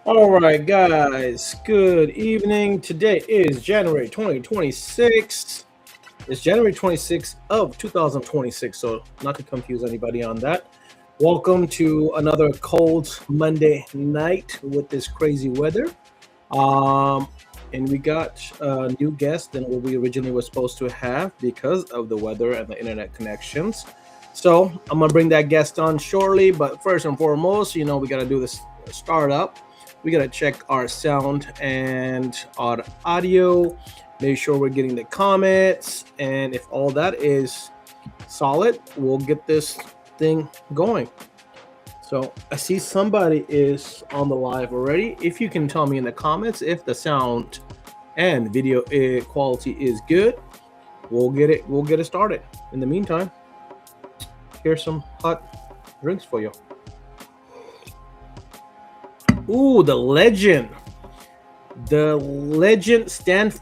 All right, guys. Good evening. Today is January 2026. It's January 26th of 2026, so not to confuse anybody on that. Welcome to another cold Monday night with this crazy weather. Um, and we got a new guest than what we originally were supposed to have because of the weather and the internet connections. So I'm gonna bring that guest on shortly, but first and foremost, we gotta do this startup. We gotta check our sound and our audio, make sure we're getting the comments, and if all that is solid, we'll get this thing going. So I see somebody is on the live already. If you can tell me in the comments if the sound and video quality is good, we'll get it. We'll get it started. In the meantime, here's some hot drinks for you. Ooh, the legend Stan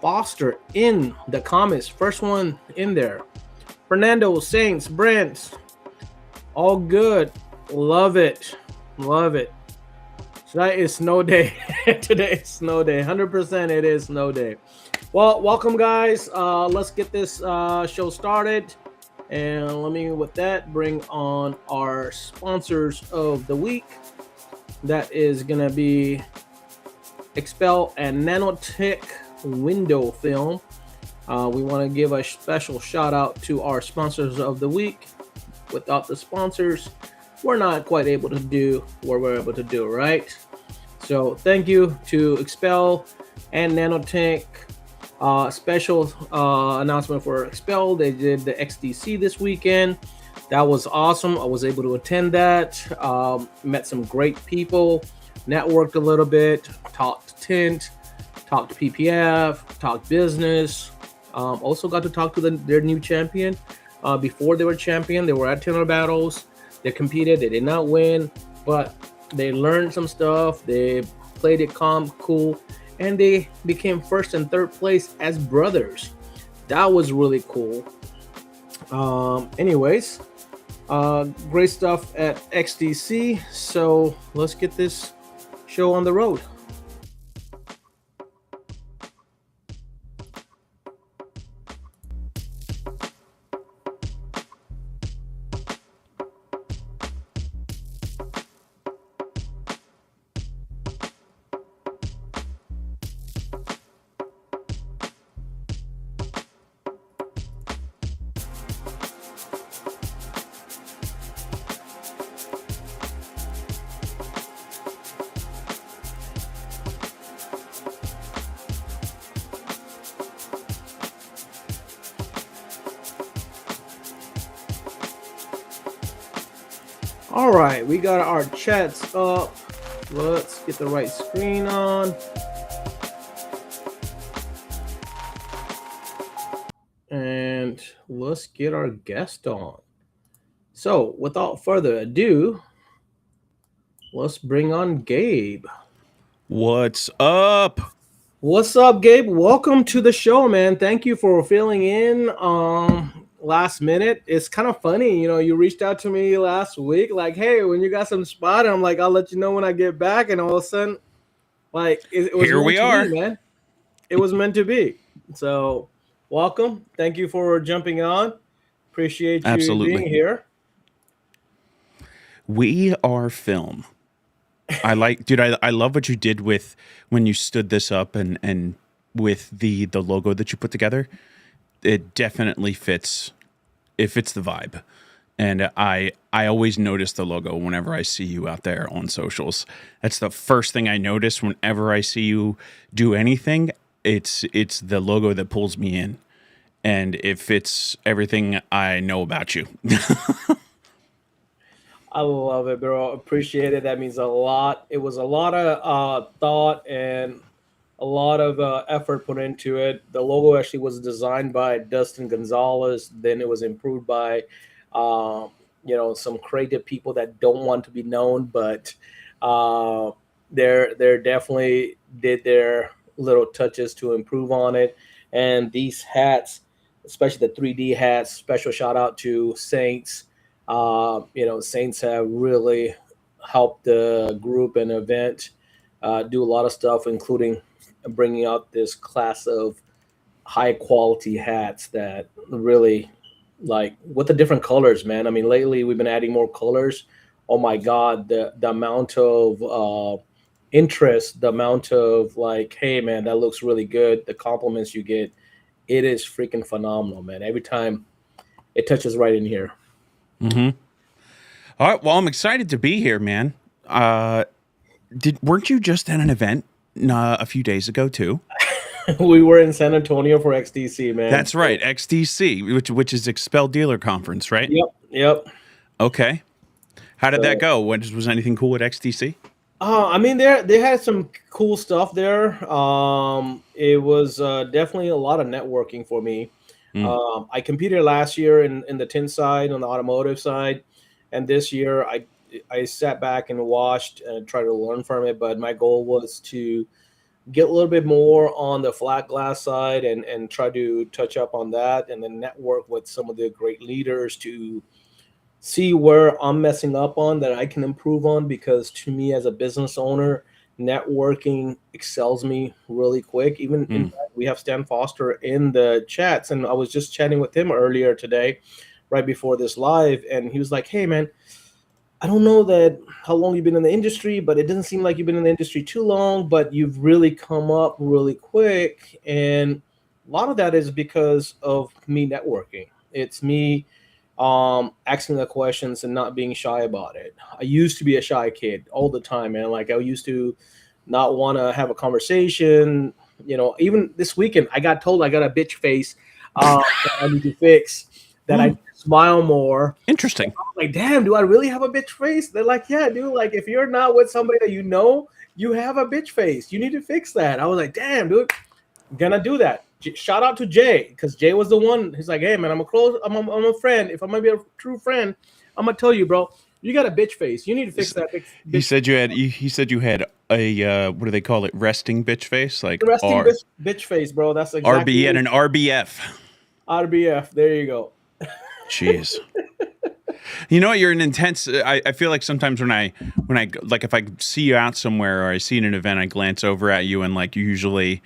Foster in the comments. First one in there. Fernando, Saints, Brent, all good. Love it. Love it. Tonight is snow day. Today is snow day. 100% it is snow day. Well, welcome, guys. Let's get this show started. And let me, with that, bring on our sponsors of the week. That is going to be Expel and Nanotech Window Film. We want to give a special shout out to our sponsors of the week. Without the sponsors, we're not quite able to do what we're able to do, right? So thank you to Expel and Nanotech. Special announcement for Expel. They did the XDC this weekend. That was awesome. I was able to attend that. Met some great people, networked a little bit, talked tint, talked PPF, talked business. Also got to talk to their new champion. Before they were champion, they were at Tenor Battles. They competed. They did not win, but they learned some stuff. They played it calm, cool, and they became first and third place as brothers. That was really cool. Anyways, great stuff at XDC. So let's get this show on the road. All right, we got our chats up. Let's get the right screen on. And let's get our guest on. So, without further ado, let's bring on Gabe. What's up? What's up, Gabe? Welcome to the show, man. Thank you for filling in last minute. It's kind of funny, you reached out to me last week, like, hey, when you got some spot, and I'm like, I'll let you know when I get back, and all of a sudden, like, it was Here meant we to be, are. man. It was meant to be. So, welcome. Thank you for jumping on. Appreciate you being Absolutely. here. We are film. Dude, I love what you did with when you stood this up and with the logo that you put together. It definitely fits. It fits the vibe. And I always notice the logo whenever I see you out there on socials. That's the first thing I notice whenever I see you do anything. It's the logo that pulls me in. And it fits everything I know about you. I love it, bro. Appreciate it. That means a lot. It was a lot of thought and a lot of effort put into it. The logo actually was designed by Dustin Gonzalez. Then it was improved by, some creative people that don't want to be known, but uh, they're definitely did their little touches to improve on it. And these hats, especially the 3D hats, special shout out to Saints. Saints have really helped the group and event. do a lot of stuff, including bringing out this class of high quality hats that really like with the different colors, man. I mean, lately we've been adding more colors. Oh my God, the amount of interest, the amount of like, hey man, that looks really good. The compliments you get, it is freaking phenomenal, man. Every time it touches right in here. Mm-hmm. All right. Well, I'm excited to be here, man. Uh, weren't you just at an event a few days ago too? We were in San Antonio for XDC, man. That's right, XDC, which is Expel Dealer Conference, right? Yep, yep. Okay. How did that So, go? Was anything cool at XDC? I mean, they had some cool stuff there. It was definitely a lot of networking for me. Mm. I competed last year in the tint side, on the automotive side, and this year I sat back and watched and tried to learn from it. But my goal was to get a little bit more on the flat glass side and try to touch up on that, and then network with some of the great leaders to see where I'm messing up on that I can improve on, because to me as a business owner, networking excels me really quick. Even in Mm. fact, we have Stan Foster in the chats, and I was just chatting with him earlier today, right before this live, and he was like, "Hey man, I don't know that how long you've been in the industry, but it doesn't seem like you've been in the industry too long, but you've really come up really quick." And a lot of that is because of me networking. It's me asking the questions and not being shy about it. I used to be a shy kid all the time, man. Like I used to not want to have a conversation. You know, even this weekend, I got told I got a bitch face that I need to fix. That I need Mm. to smile more. Interesting. I'm like, damn, do I really have a bitch face? They're like, yeah, dude. Like, if you're not with somebody that you know, you have a bitch face. You need to fix that. I was like, damn, dude, I'm gonna do that. Shout out to Jay, because Jay was the one. He's like, hey man, I'm a friend. If I'm gonna be a true friend, I'm gonna tell you, bro. You got a bitch face. You need to fix that He bitch said you had. He said you had a what do they call it? Resting bitch face, like resting bitch face, bro. That's exactly RB what and an RBF. RBF. There you go. Jeez. You know what? You're an intense. I feel like sometimes when I like if I see you out somewhere or I see you at an event, I glance over at you and like you usually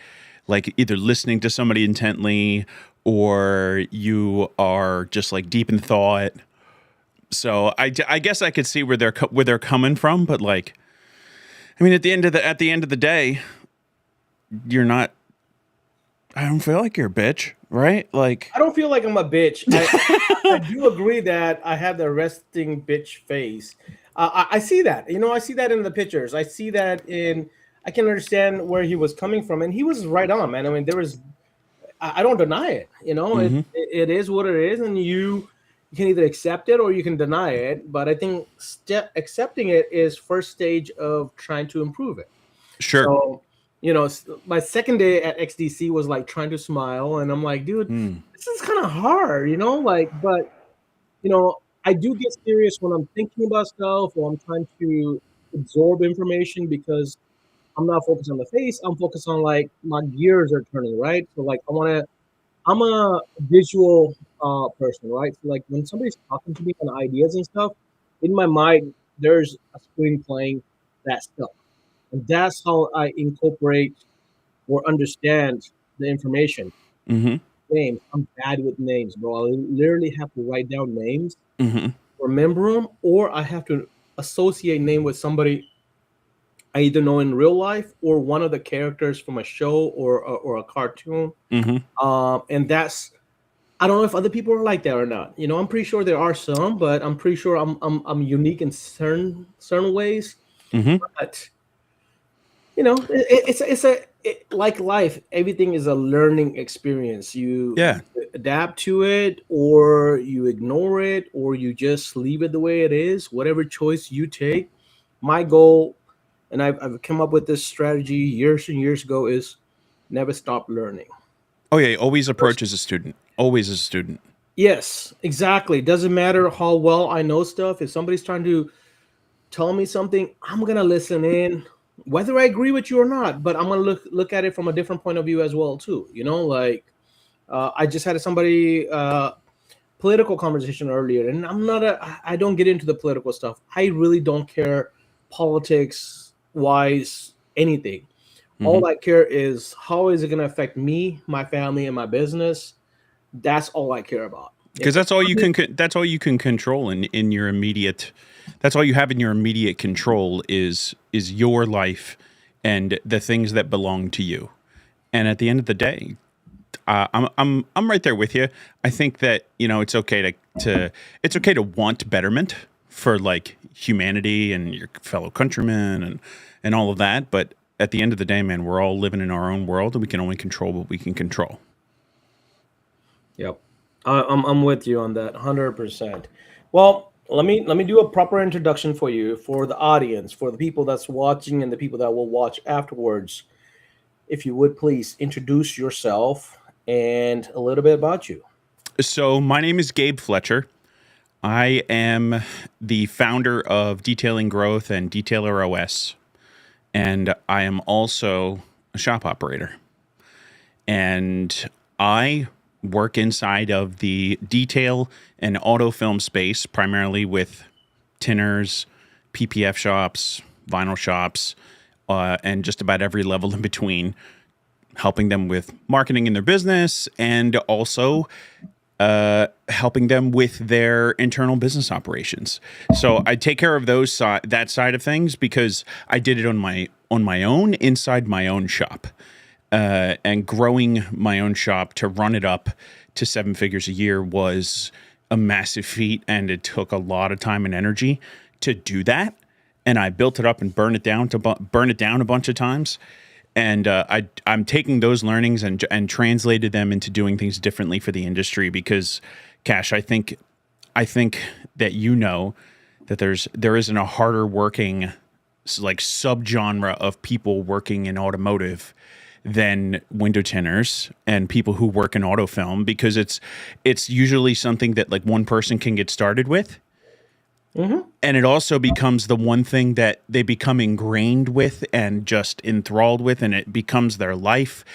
like either listening to somebody intently or you are just like deep in thought. So I guess I could see where they're coming from, but like I mean at the end of the day, you're not. I don't feel like you're a bitch, right? Like I don't feel like I'm a bitch. I do agree that I have the resting bitch face. I see that. You know, I see that in the pictures. I see that in. I can understand where he was coming from, and he was right on, man. I mean, there was. I don't deny it. You know, mm-hmm. it is what it is, and you can either accept it or you can deny it. But I think accepting it is first stage of trying to improve it. Sure. So, you know, my second day at XDC was like trying to smile, and I'm like, dude, Mm. this is kind of hard, you know, like, but you know, I do get serious when I'm thinking about stuff or I'm trying to absorb information, because I'm not focused on the face. I'm focused on like my gears are turning, right? So like I'm a visual person, right? So like when somebody's talking to me on ideas and stuff, in my mind, there's a screen playing that stuff. And that's how I incorporate or understand the information. Mm-hmm. Names. I'm bad with names, bro. I literally have to write down names, Mm-hmm. remember them, or I have to associate name with somebody I either know in real life or one of the characters from a show or a cartoon. Mm-hmm. And that's I don't know if other people are like that or not. You know, I'm pretty sure there are some, but I'm pretty sure I'm unique in certain ways. Mm-hmm. But you know, like life. Everything is a learning experience. You Yeah. adapt to it, or you ignore it, or you just leave it the way it is. Whatever choice you take, my goal, and I've come up with this strategy years and years ago, is never stop learning. Oh yeah. Always approach as a student. Always as a student. Yes, exactly. Doesn't matter how well I know stuff. If somebody's trying to tell me something, I'm gonna listen in, whether I agree with you or not. But I'm gonna look at it from a different point of view as well too. You know, like I just had somebody political conversation earlier, and I don't get into the political stuff. I really don't care politics wise. anything. Mhm. All I care is how is it going to affect me, my family, and my business. That's all I care about. Because If the that's all you company, can that's all you can control in your immediate, that's all you have in your immediate control is your life and the things that belong to you. And at the end of the day, I'm right there with you. I think that, you know, it's okay to it's okay to want betterment for like humanity and your fellow countrymen and all of that, but at the end of the day, man, we're all living in our own world and we can only control what we can control. yep, I'm with you on that 100%. Well, let me do a proper introduction for you, for the audience, for the people that's watching and the people that will watch afterwards. If you would please introduce yourself and a little bit about you. So, my name is Gabe Fletcher. I am the founder of Detailing Growth and Detailer OS, and I am also a shop operator. And I work inside of the detail and auto film space, primarily with tinners, PPF shops, vinyl shops, and just about every level in between, helping them with marketing in their business and also helping them with their internal business operations. So I take care of that side of things because I did it on my own inside my own shop, and growing my own shop to run it up to 7 figures a year was a massive feat, and it took a lot of time and energy to do that. And I built it up and burn it down a bunch of times. And I'm taking those learnings and translated them into doing things differently for the industry because, Cash, I think that you know that there isn't a harder working like subgenre of people working in automotive than window tinners and people who work in auto film, because it's usually something that like one person can get started with, Mm-hmm. and it also becomes the one thing that they become ingrained with and just enthralled with, and it becomes their life.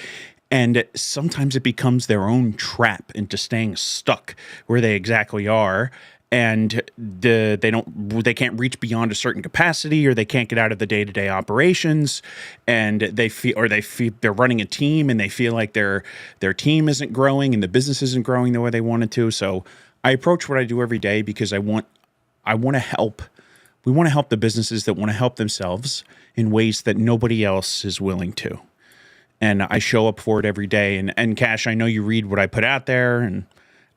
And sometimes it becomes their own trap into staying stuck where they exactly are. And they can't reach beyond a certain capacity, or they can't get out of the day-to-day operations, and they feel they're running a team and they feel like their team isn't growing and the business isn't growing the way they want it to. So I approach what I do every day because I want to help. We want to help the businesses that want to help themselves in ways that nobody else is willing to. And I show up for it every day. And Cash, I know you read what I put out there, and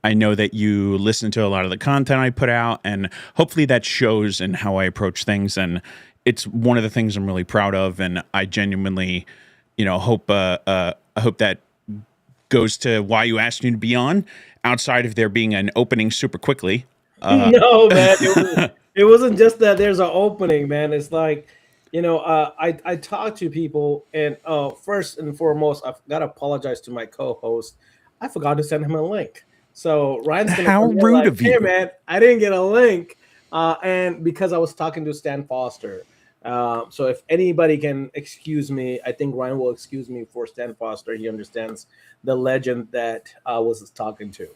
I know that you listen to a lot of the content I put out, and hopefully that shows in how I approach things. And it's one of the things I'm really proud of. And I genuinely, you know, I hope that goes to why you asked me to be on, outside of there being an opening super quickly. No, man, it wasn't just that there's an opening, man. It's like, I talk to people, and first and foremost, I've got to apologize to my co-host. I forgot to send him a link. So Ryan's gonna How come in rude like, of "Hey, you. man, I didn't get a link," and because I was talking to Stan Foster. So if anybody can excuse me, I think Ryan will excuse me for Stan Foster. He understands the legend that I was talking to.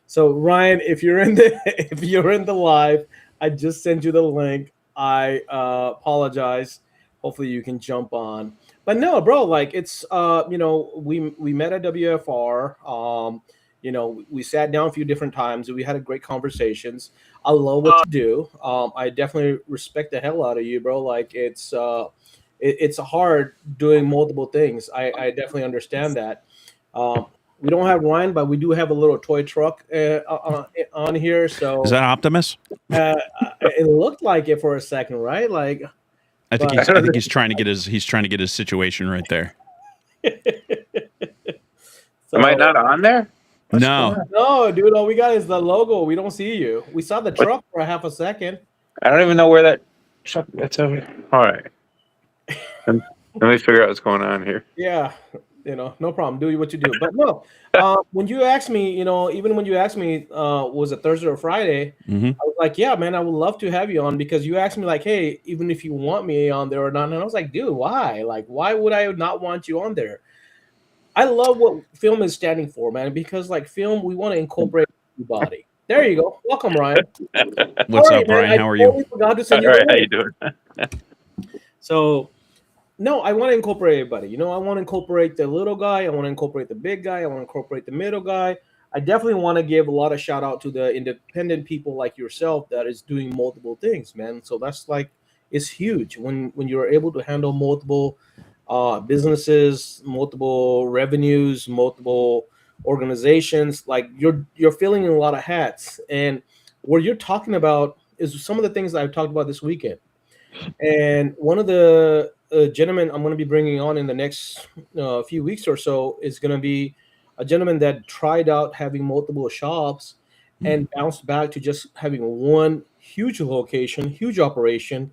So Ryan, if you're in the if you're in the live, I just sent you the link. I apologize. Hopefully you can jump on. But no, bro, like it's we met at WFR. We sat down a few different times. We had great conversations. I love what you do. I definitely respect the hell out of you, bro. Like it's hard doing multiple things. I definitely understand that. Um, we don't have Ryan, but we do have a little toy truck on here. Is So that Optimus? it looked like it for a second, right? Like, but I think he's trying to get his situation right there. Am I so not on there? What's going No. on? no, dude, all we got is the logo. We don't see you. We saw the What? truck for a half a second. I don't even know where that truck. That's over here. All right. Let me figure out what's going on here. Yeah, no problem. Do what you do. But no, when you asked me, even when you asked me, was it Thursday or Friday? Hmm. I was like, yeah, man, I would love to have you on because you asked me like, hey, even if you want me on there or not, and I was like, dude, why? Like, why would I not want you on there? I love what film is standing for, man, because like film, we want to incorporate everybody. There you go. Welcome, Ryan. What's Sorry, up, man, Ryan? I How are you? totally forgot to All send you right, the how you link. doing? So No, I want to incorporate everybody. I want to incorporate the little guy. I want to incorporate the big guy. I want to incorporate the middle guy. I definitely want to give a lot of shout out to the independent people like yourself that is doing multiple things, man. So that's like it's huge when you're able to handle multiple businesses, multiple revenues, multiple organizations. Like you're filling in a lot of hats, and what you're talking about is some of the things that I've talked about this weekend. And one of the gentlemen I'm going to be bringing on in the next few weeks or so is going to be a gentleman that tried out having multiple shops and bounced back to just having one huge location, huge operation.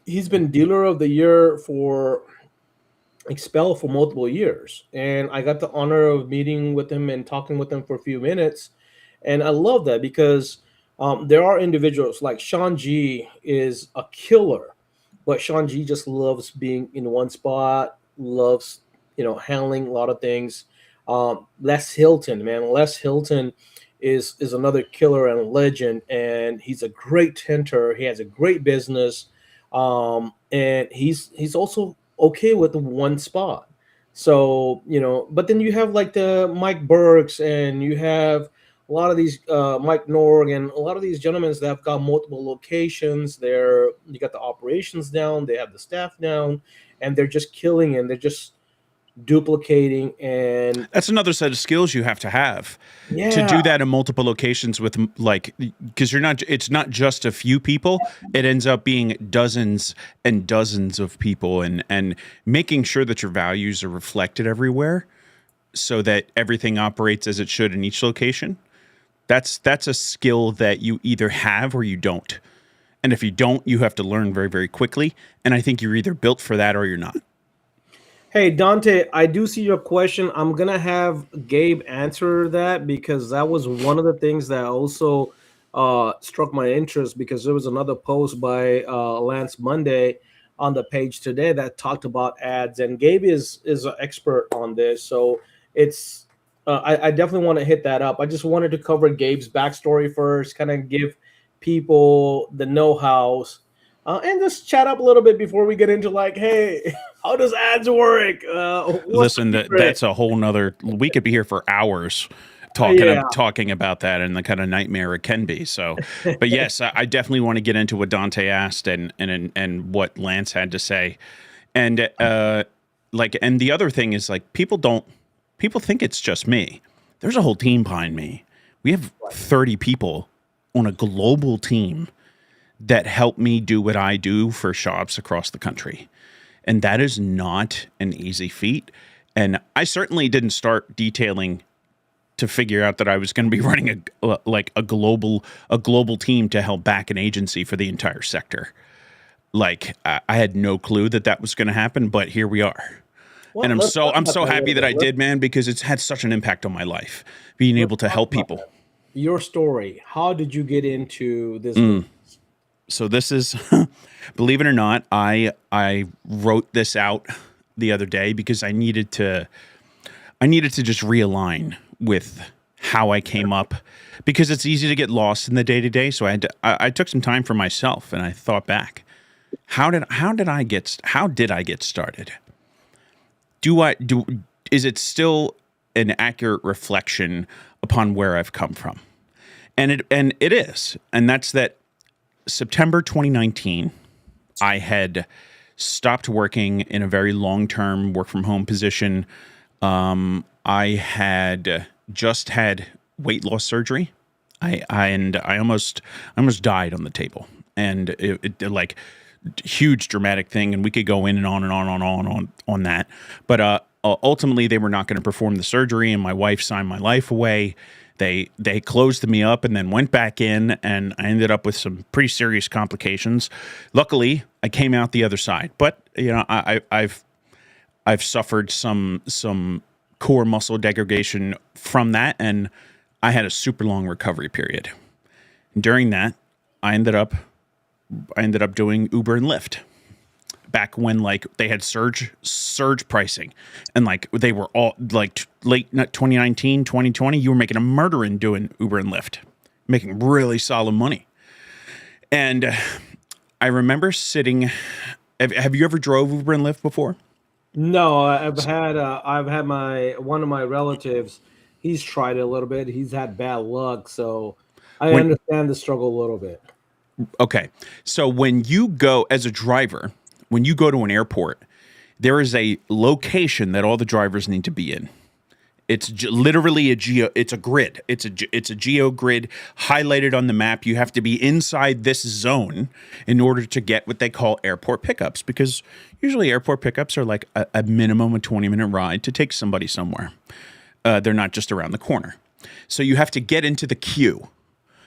He's been dealer of the year for Expel for multiple years, and I got the honor of meeting with him and talking with him for a few minutes, and I love that because there are individuals like Sean G is a killer, but Sean G just loves being in one spot, loves handling a lot of things. Les Hilton, man, Les Hilton is another killer and a legend, and he's a great tinter. He has a great business, and he's also okay with the one spot. So but then you have like the Mike Burks, and you have a lot of these Mike Norg, and a lot of these gentlemen that have got multiple locations. You got the operations down, they have the staff down, and they're just killing, and they're just duplicating. And That's another set of skills you have to yeah, do that in multiple locations with like, because it's not just a few people, it ends up being dozens and dozens of people, and making sure that your values are reflected everywhere so that everything operates as it should in each location. That's a skill that you either have or you don't. And if you don't, you have to learn very, very quickly. And I think you're either built for that or you're not. hey Dante, I do see your question. I'm gonna have Gabe answer that because that was one of the things that also struck my interest, because there was another post by Lance Monday on the page today that talked about ads, and Gabe is an expert on this. So it's I definitely want to hit that up. I just wanted to cover Gabe's backstory first, kind of give people the know-hows, and just chat up a little bit before we get into like, hey, how does ads work? What's the Listen, secret? that's a whole nother. We could be here for hours Yeah. talking about that and the kind of nightmare it can be. So, but yes, I definitely want to get into what Dante asked and what Lance had to say, and and the other thing is like people think it's just me. There's a whole team behind me. We have 30 people on a global team that help me do what I do for shops across the country. And that is not an easy feat. And I certainly didn't start detailing to figure out that I was going to be running a global team to help back an agency for the entire sector. Like I had no clue that was going to happen, but here we are. Well, And let's talk I'm about so that a happy little that I bit. did, man, because it's had such an impact on my life, being Let's able to talk help about people. that. Your story. How did you get into this business? So this is, believe it or not, I wrote this out the other day because I needed to just realign with how I came up, because it's easy to get lost in the day to day. So I took some time for myself and I thought back, how did I get started? Is it still an accurate reflection upon where I've come from? And it is, and that's that. September 2019, I had stopped working in a very long-term work-from-home position. I had just had weight loss surgery. I almost died on the table, and it like huge dramatic thing, and we could go in and on and on and on that. But ultimately, they were not going to perform the surgery, and my wife signed my life away. They closed me up and then went back in, and I ended up with some pretty serious complications. Luckily, I came out the other side, but I've suffered some core muscle degradation from that, and I had a super long recovery period. And during that, I ended up doing Uber and Lyft. Back when like they had surge pricing, and like they were all like late 2019, 2020, you were making a murdering doing Uber and Lyft, making really solid money. And I remember sitting Have you ever drove Uber and Lyft before? No, I've had my one of my relatives. He's tried it a little bit. He's had bad luck, so I When understand the struggle a little bit. Okay, so when you go as a driver, when you go to an airport, there is a location that all the drivers need to be in. It's literally a geo. It's a grid. It's a geo grid highlighted on the map. You have to be inside this zone in order to get what they call airport pickups, because usually airport pickups are like a minimum of 20-minute ride to take somebody somewhere. They're not just around the corner. So you have to get into the queue,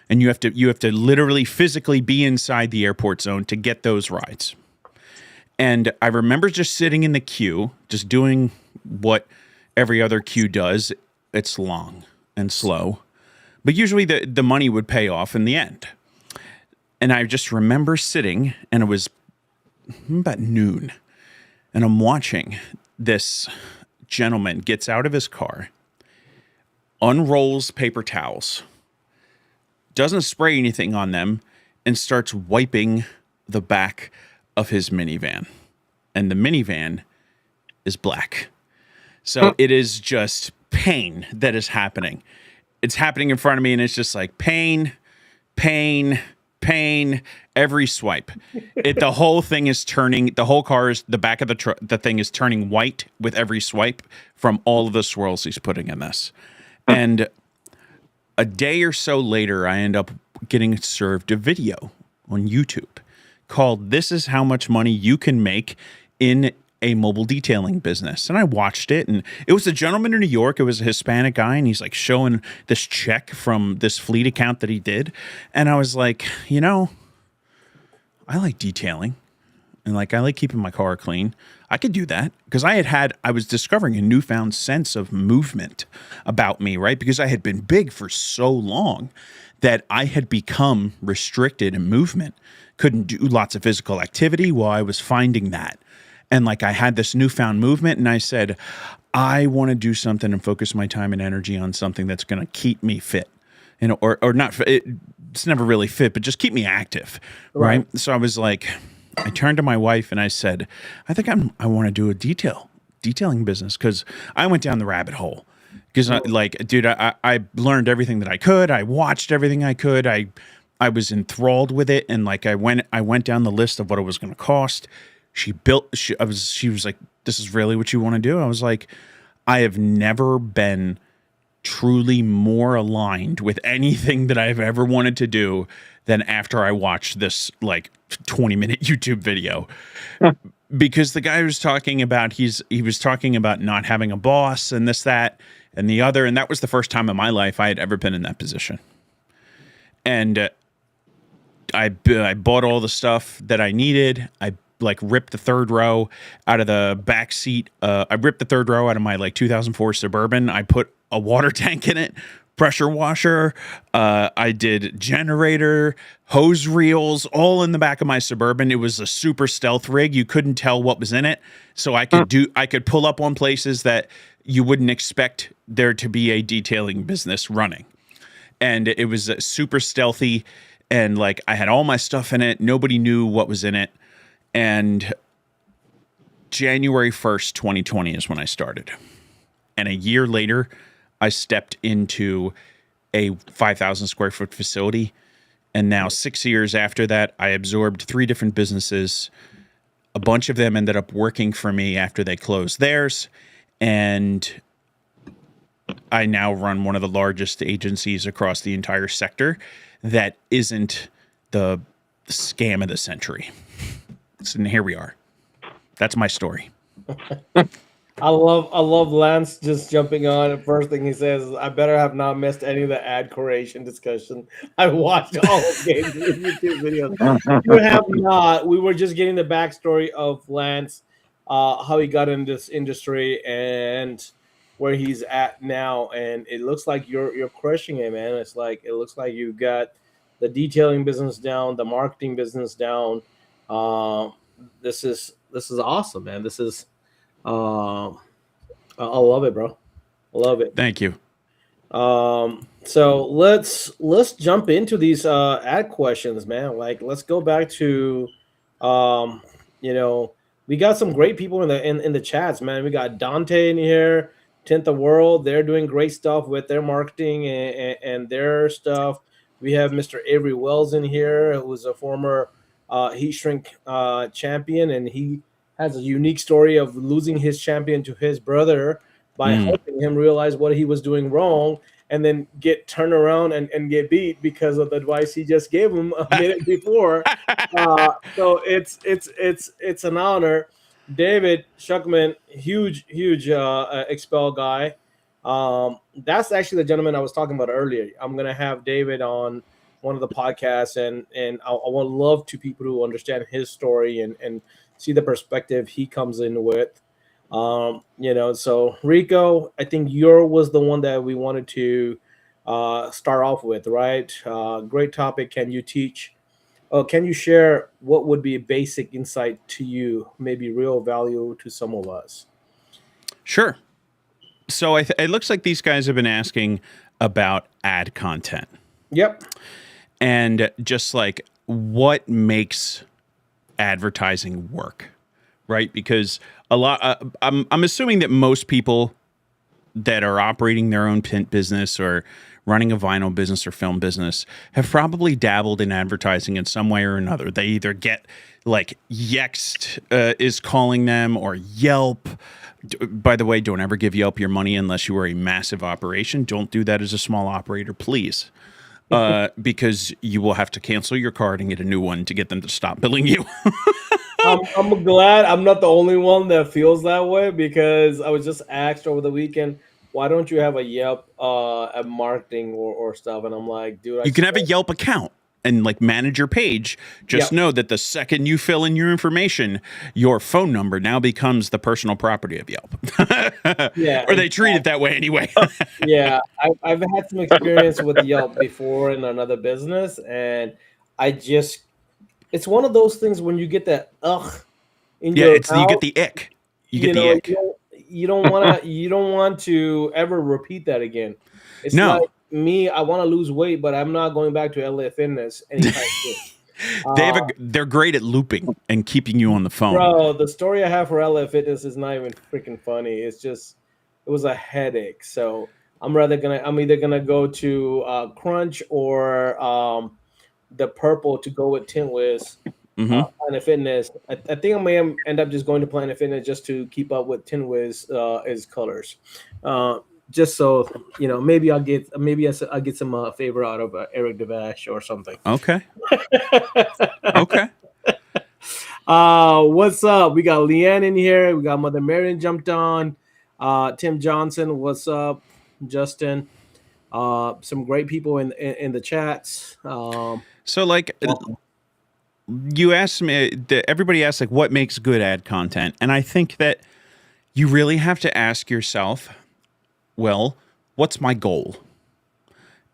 and you have to literally physically be inside the airport zone to get those rides. And I remember just sitting in the queue, just doing what every other queue does. It's long and slow, but usually the money would pay off in the end. And I just remember sitting, and it was about noon, and I'm watching this gentleman gets out of his car, unrolls paper towels, doesn't spray anything on them, and starts wiping the back of his minivan. And the minivan is black. So it is just pain that is happening. It's happening in front of me, and it's just like pain, pain, pain. Every swipe, the whole thing is turning. The whole car is the back of the thing is turning white with every swipe from all of the swirls he's putting in this. And a day or so later, I end up getting served a video on YouTube called "This is how much money you can make in a mobile detailing business." And I watched it, and it was a gentleman in New York. It was a Hispanic guy, and he's like showing this check from this fleet account that he did. And I was like, I like detailing, and like I like keeping my car clean. I could do that, because I was discovering a newfound sense of movement about me, right? Because I had been big for so long that I had become restricted in movement, couldn't do lots of physical activity. Well, I was finding that. And like I had this newfound movement, and I said, I want to do something and focus my time and energy on something that's going to keep me fit, or not. It's never really fit, but just keep me active, right? So I was like, I turned to my wife and I said, I think I want to do a detailing business, because I went down the rabbit hole. Because I learned everything that I could. I watched everything I could. I was enthralled with it, and like I went down the list of what it was going to cost. She was like, "This is really what you want to do?" I was like, I have never been truly more aligned with anything that I've ever wanted to do than after I watched this like 20-minute YouTube video. Because the guy was talking about, he was talking about not having a boss and this, that, and the other. And that was the first time in my life I had ever been in that position. And I bought all the stuff that I needed. I like ripped the third row out of the back seat. I ripped the third row out of my like 2004 Suburban. I put a water tank in it, pressure washer. I did generator, hose reels, all in the back of my Suburban. It was a super stealth rig. You couldn't tell what was in it. So I could pull up on places that you wouldn't expect there to be a detailing business running. And it was super stealthy. And like I had all my stuff in it. Nobody knew what was in it. And January 1st, 2020 is when I started. And a year later, I stepped into a 5,000 square foot facility. And now 6 years after that, I absorbed 3 different businesses. A bunch of them ended up working for me after they closed theirs. And I now run one of the largest agencies across the entire sector that isn't the scam of the century. So here we are. That's my story. I love Lance just jumping on. First thing he says, I better have not missed any of the ad creation discussion. I watched all of Gabe's YouTube videos. You have not. We were just getting the backstory of Lance, how he got in this industry and where he's at now. And it looks like you're crushing it, man. It looks like you got the detailing business down, the marketing business down. This is awesome, man. This is I love it, bro. I love it. Thank you. So let's jump into these ad questions, man. Like let's go back to you know, we got some great people in the chats, man. We got Dante in here, Tint the World. They're doing great stuff with their marketing and their stuff. We have Mr. Avery Wells in here, who's a former heat shrink champion, and he has a unique story of losing his champion to his brother by Mm. helping him realize what he was doing wrong, and then get turned around and get beat because of the advice he just gave him a minute before. So it's an honor. David Shuckman, huge expel guy. That's actually the gentleman I was talking about earlier. I'm gonna have David on one of the podcasts, and I want love to people who understand his story and see the perspective he comes in with. So Rico, I think your was the one that we wanted to start off with, right? Great topic. Can you teach? Oh, can you share what would be a basic insight to you, maybe real value to some of us? Sure. So it looks like these guys have been asking about ad content Yep. and just like what makes advertising work, right? Because a lot, I'm assuming that most people that are operating their own print business or running a vinyl business or film business have probably dabbled in advertising in some way or another. They either get like Yext is calling them, or Yelp. By the way, don't ever give Yelp your money unless you are a massive operation. Don't do that as a small operator, please. Because you will have to cancel your card and get a new one to get them to stop billing you. I'm glad I'm not the only one that feels that way, because I was just asked over the weekend, why don't you have a Yelp at marketing or stuff? And I'm like, dude, You can have a Yelp account and like manage your page. Just Yep. know that the second you fill in your information, your phone number now becomes the personal property of Yelp. Yeah, Or they treat it that way anyway. yeah. I've had some experience with Yelp before in another business, and I just it's one of those things when you get that in Yeah, your you get mouth, the ick. You get you the know, ick. you don't want to ever repeat that again. It's like No, me, I want to lose weight, but I'm not going back to LA Fitness anytime soon. Uh, they're great at looping and keeping you on the phone. Bro, the story I have for LA Fitness is not even freaking funny. It's just it was a headache. So I'm either gonna go to Crunch or the Purple to go with Tint Wiz. Hmm. Planet Fitness. I think I may end up just going to Planet Fitness just to keep up with Tin Wiz his colors. Just so maybe I'll get some favor out of Eric Devash or something. Okay. Okay. What's up? We got Leanne in here. We got Mother Marion jumped on. Tim Johnson, what's up? Justin. Some great people in the chats. So like Welcome. you asked me, everybody asks like what makes good ad content, and I think that you really have to ask yourself, well, what's my goal?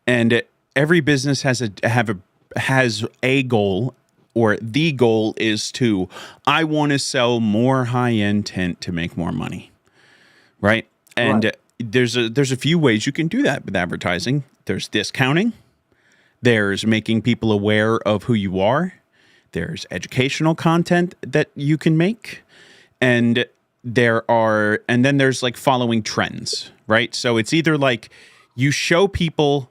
And every business has a goal, or the goal is to, I want to sell more high-end tint to make more money, right? And Right. there's a few ways you can do that with advertising. There's discounting. There's making people aware of who you are. There's educational content that you can make. And then there's like following trends, right? So it's either like you show people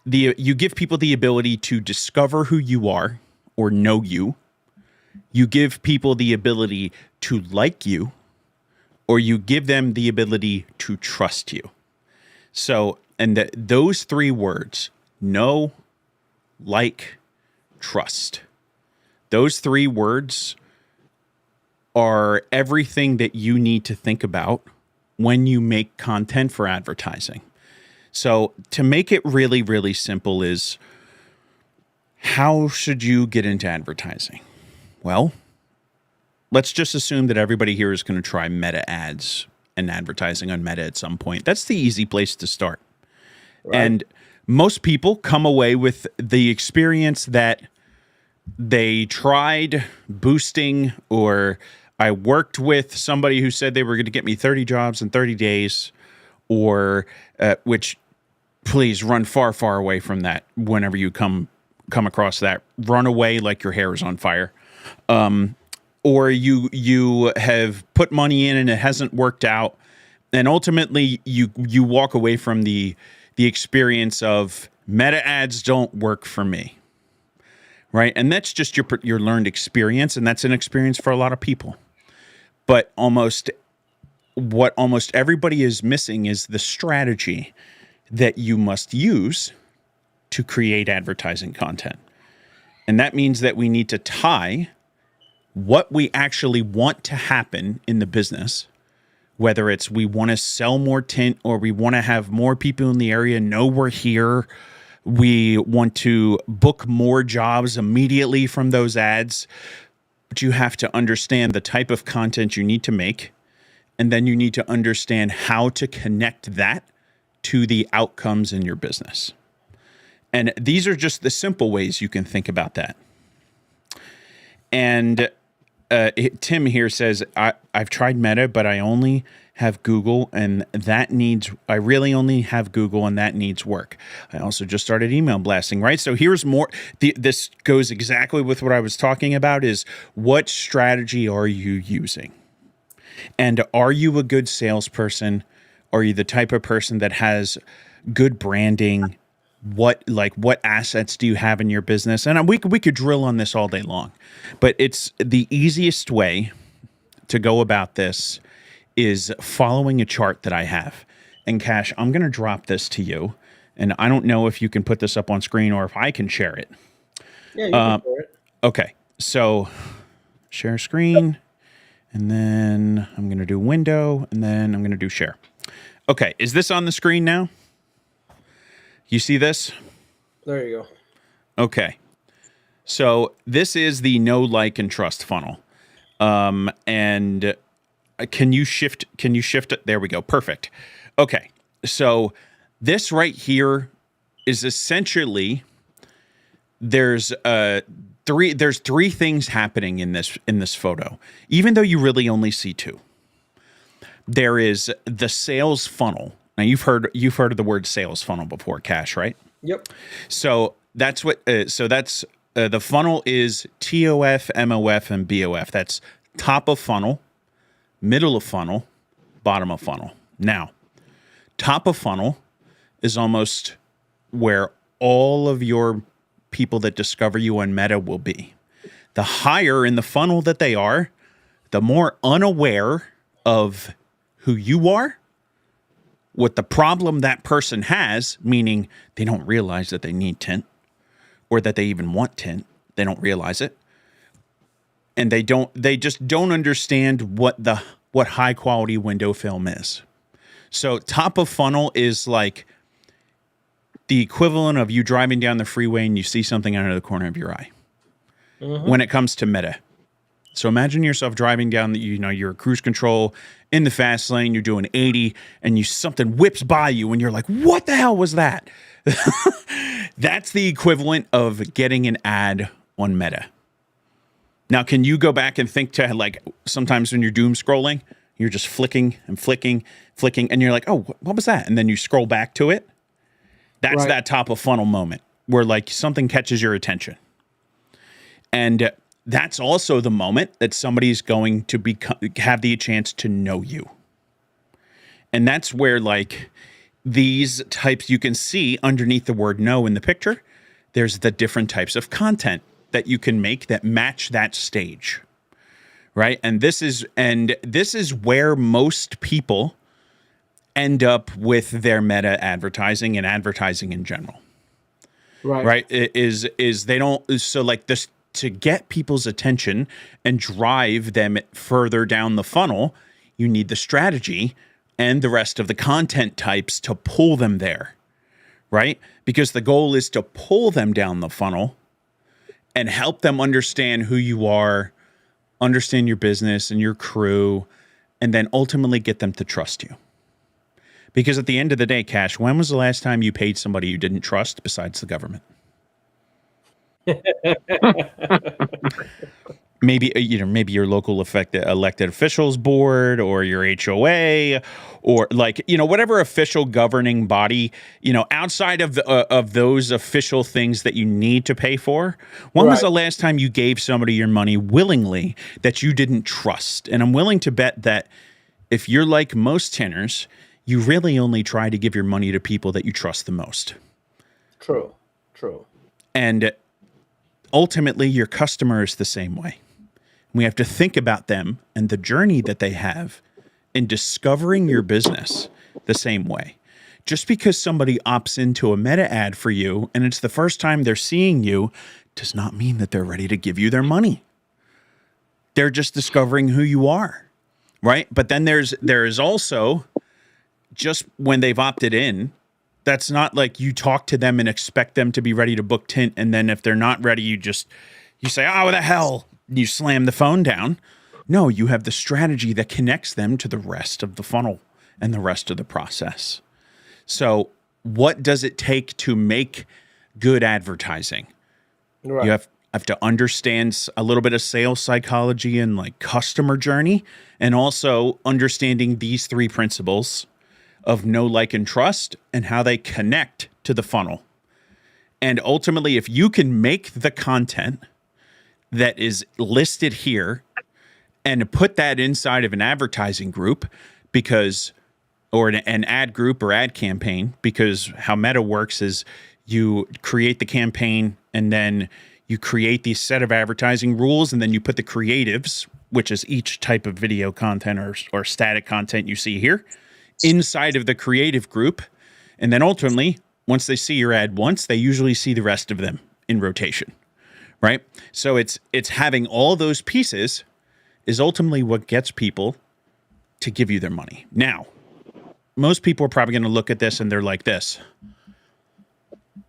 you give people the ability to discover who you are or know you. You give people the ability to like you, or you give them the ability to trust you. So, and those three words, know, like, trust. Those three words are everything that you need to think about when you make content for advertising. So to make it really, really simple is, how should you get into advertising? Well, let's just assume that everybody here is going to try Meta ads and advertising on Meta at some point. That's the easy place to start. Right. And most people come away with the experience that they tried boosting, or I worked with somebody who said they were going to get me 30 jobs in 30 days, or which, please run far, far away from that. Whenever you come across that, run away like your hair is on fire. or you have put money in and it hasn't worked out, and ultimately you walk away from the experience of meta ads don't work for me, right? And that's just your learned experience, and that's an experience for a lot of people. But what almost everybody is missing is the strategy that you must use to create advertising content. And that means that we need to tie what we actually want to happen in the business, whether it's we want to sell more tint, or we want to have more people in the area know we're here, we want to book more jobs immediately from those ads. But you have to understand the type of content you need to make, and then you need to understand how to connect that to the outcomes in your business. And these are just the simple ways you can think about that. And Tim here says, I've tried Meta, but I only have Google, and I really only have Google, and that needs work. I also just started email blasting, right? So here's more. This goes exactly with what I was talking about, is what strategy are you using? And are you a good salesperson? Are you the type of person that has good branding? What assets do you have in your business? And we could drill on this all day long, but it's the easiest way to go about this is following a chart that I have. And Cash, I'm going to drop this to you, and I don't know if you can put this up on screen or if I can share it. Yeah, you can share it. Okay, so share screen, and then I'm going to do window, and then I'm going to do share. Okay, is this on the screen now? You see this? There you go. Okay. So this is the know, like, and trust funnel. And can you shift it? There we go. Perfect. Okay. So this right here is essentially there's three things happening in this photo, even though you really only see two. There is the sales funnel. Now you've heard of the word sales funnel before, Cash, right? Yep. So that's what. The funnel is TOF, MOF, and BOF. That's top of funnel, middle of funnel, bottom of funnel. Now, top of funnel is almost where all of your people that discover you on Meta will be. The higher in the funnel that they are, the more unaware of who you are, what the problem that person has, meaning they don't realize that they need tint or that they even want tint. They don't realize it. And they just don't understand what high quality window film is. So top of funnel is like the equivalent of you driving down the freeway and you see something out of the corner of your eye. Mm-hmm. When it comes to Meta. So imagine yourself driving down you're cruise control in the fast lane, you're doing 80 and something whips by you and you're like, what the hell was that? That's the equivalent of getting an ad on Meta. Now, can you go back and think to, like, sometimes when you're doom scrolling, you're just flicking, and you're like, oh, what was that? And then you scroll back to it. That's right. That top of funnel moment where, like, something catches your attention. And that's also the moment that somebody's going to have the chance to know you. And that's where, like, these types, you can see underneath the word know in the picture, there's the different types of content that you can make that match that stage, right? And this is where most people end up with their Meta advertising and advertising in general, right? Is they don't, so like this, to get people's attention and drive them further down the funnel, you need the strategy and the rest of the content types to pull them there, right? Because the goal is to pull them down the funnel and help them understand who you are, understand your business and your crew, and then ultimately get them to trust you. Because at the end of the day, Cash, when was the last time you paid somebody you didn't trust besides the government? maybe maybe your local elected officials board or your HOA or like whatever official governing body outside of those official things that you need to pay for. When was the last time you gave somebody your money willingly that you didn't trust? And I'm willing to bet that if you're like most tinners, you really only try to give your money to people that you trust the most. True. And ultimately your customer is the same way. We have to think about them and the journey that they have in discovering your business the same way. Just because somebody opts into a meta ad for you and it's the first time they're seeing you does not mean that they're ready to give you their money. They're just discovering who you are, right? But then there is also just when they've opted in, that's not like you talk to them and expect them to be ready to book tint. And then if they're not ready, you say, oh, what the hell? You slam the phone down. No, you have the strategy that connects them to the rest of the funnel and the rest of the process. So what does it take to make good advertising? Right. You have to understand a little bit of sales psychology and like customer journey, and also understanding these three principles of know, like, and trust and how they connect to the funnel. And ultimately, if you can make the content that is listed here and put that inside of an advertising group or an ad group or ad campaign, because how Meta works is you create the campaign and then you create these set of advertising rules, and then you put the creatives, which is each type of video content or static content you see here, inside of the creative group. And then ultimately, once they see your ad once, they usually see the rest of them in rotation. Right? So it's having all those pieces is ultimately what gets people to give you their money. Now, most people are probably going to look at this and they're like this.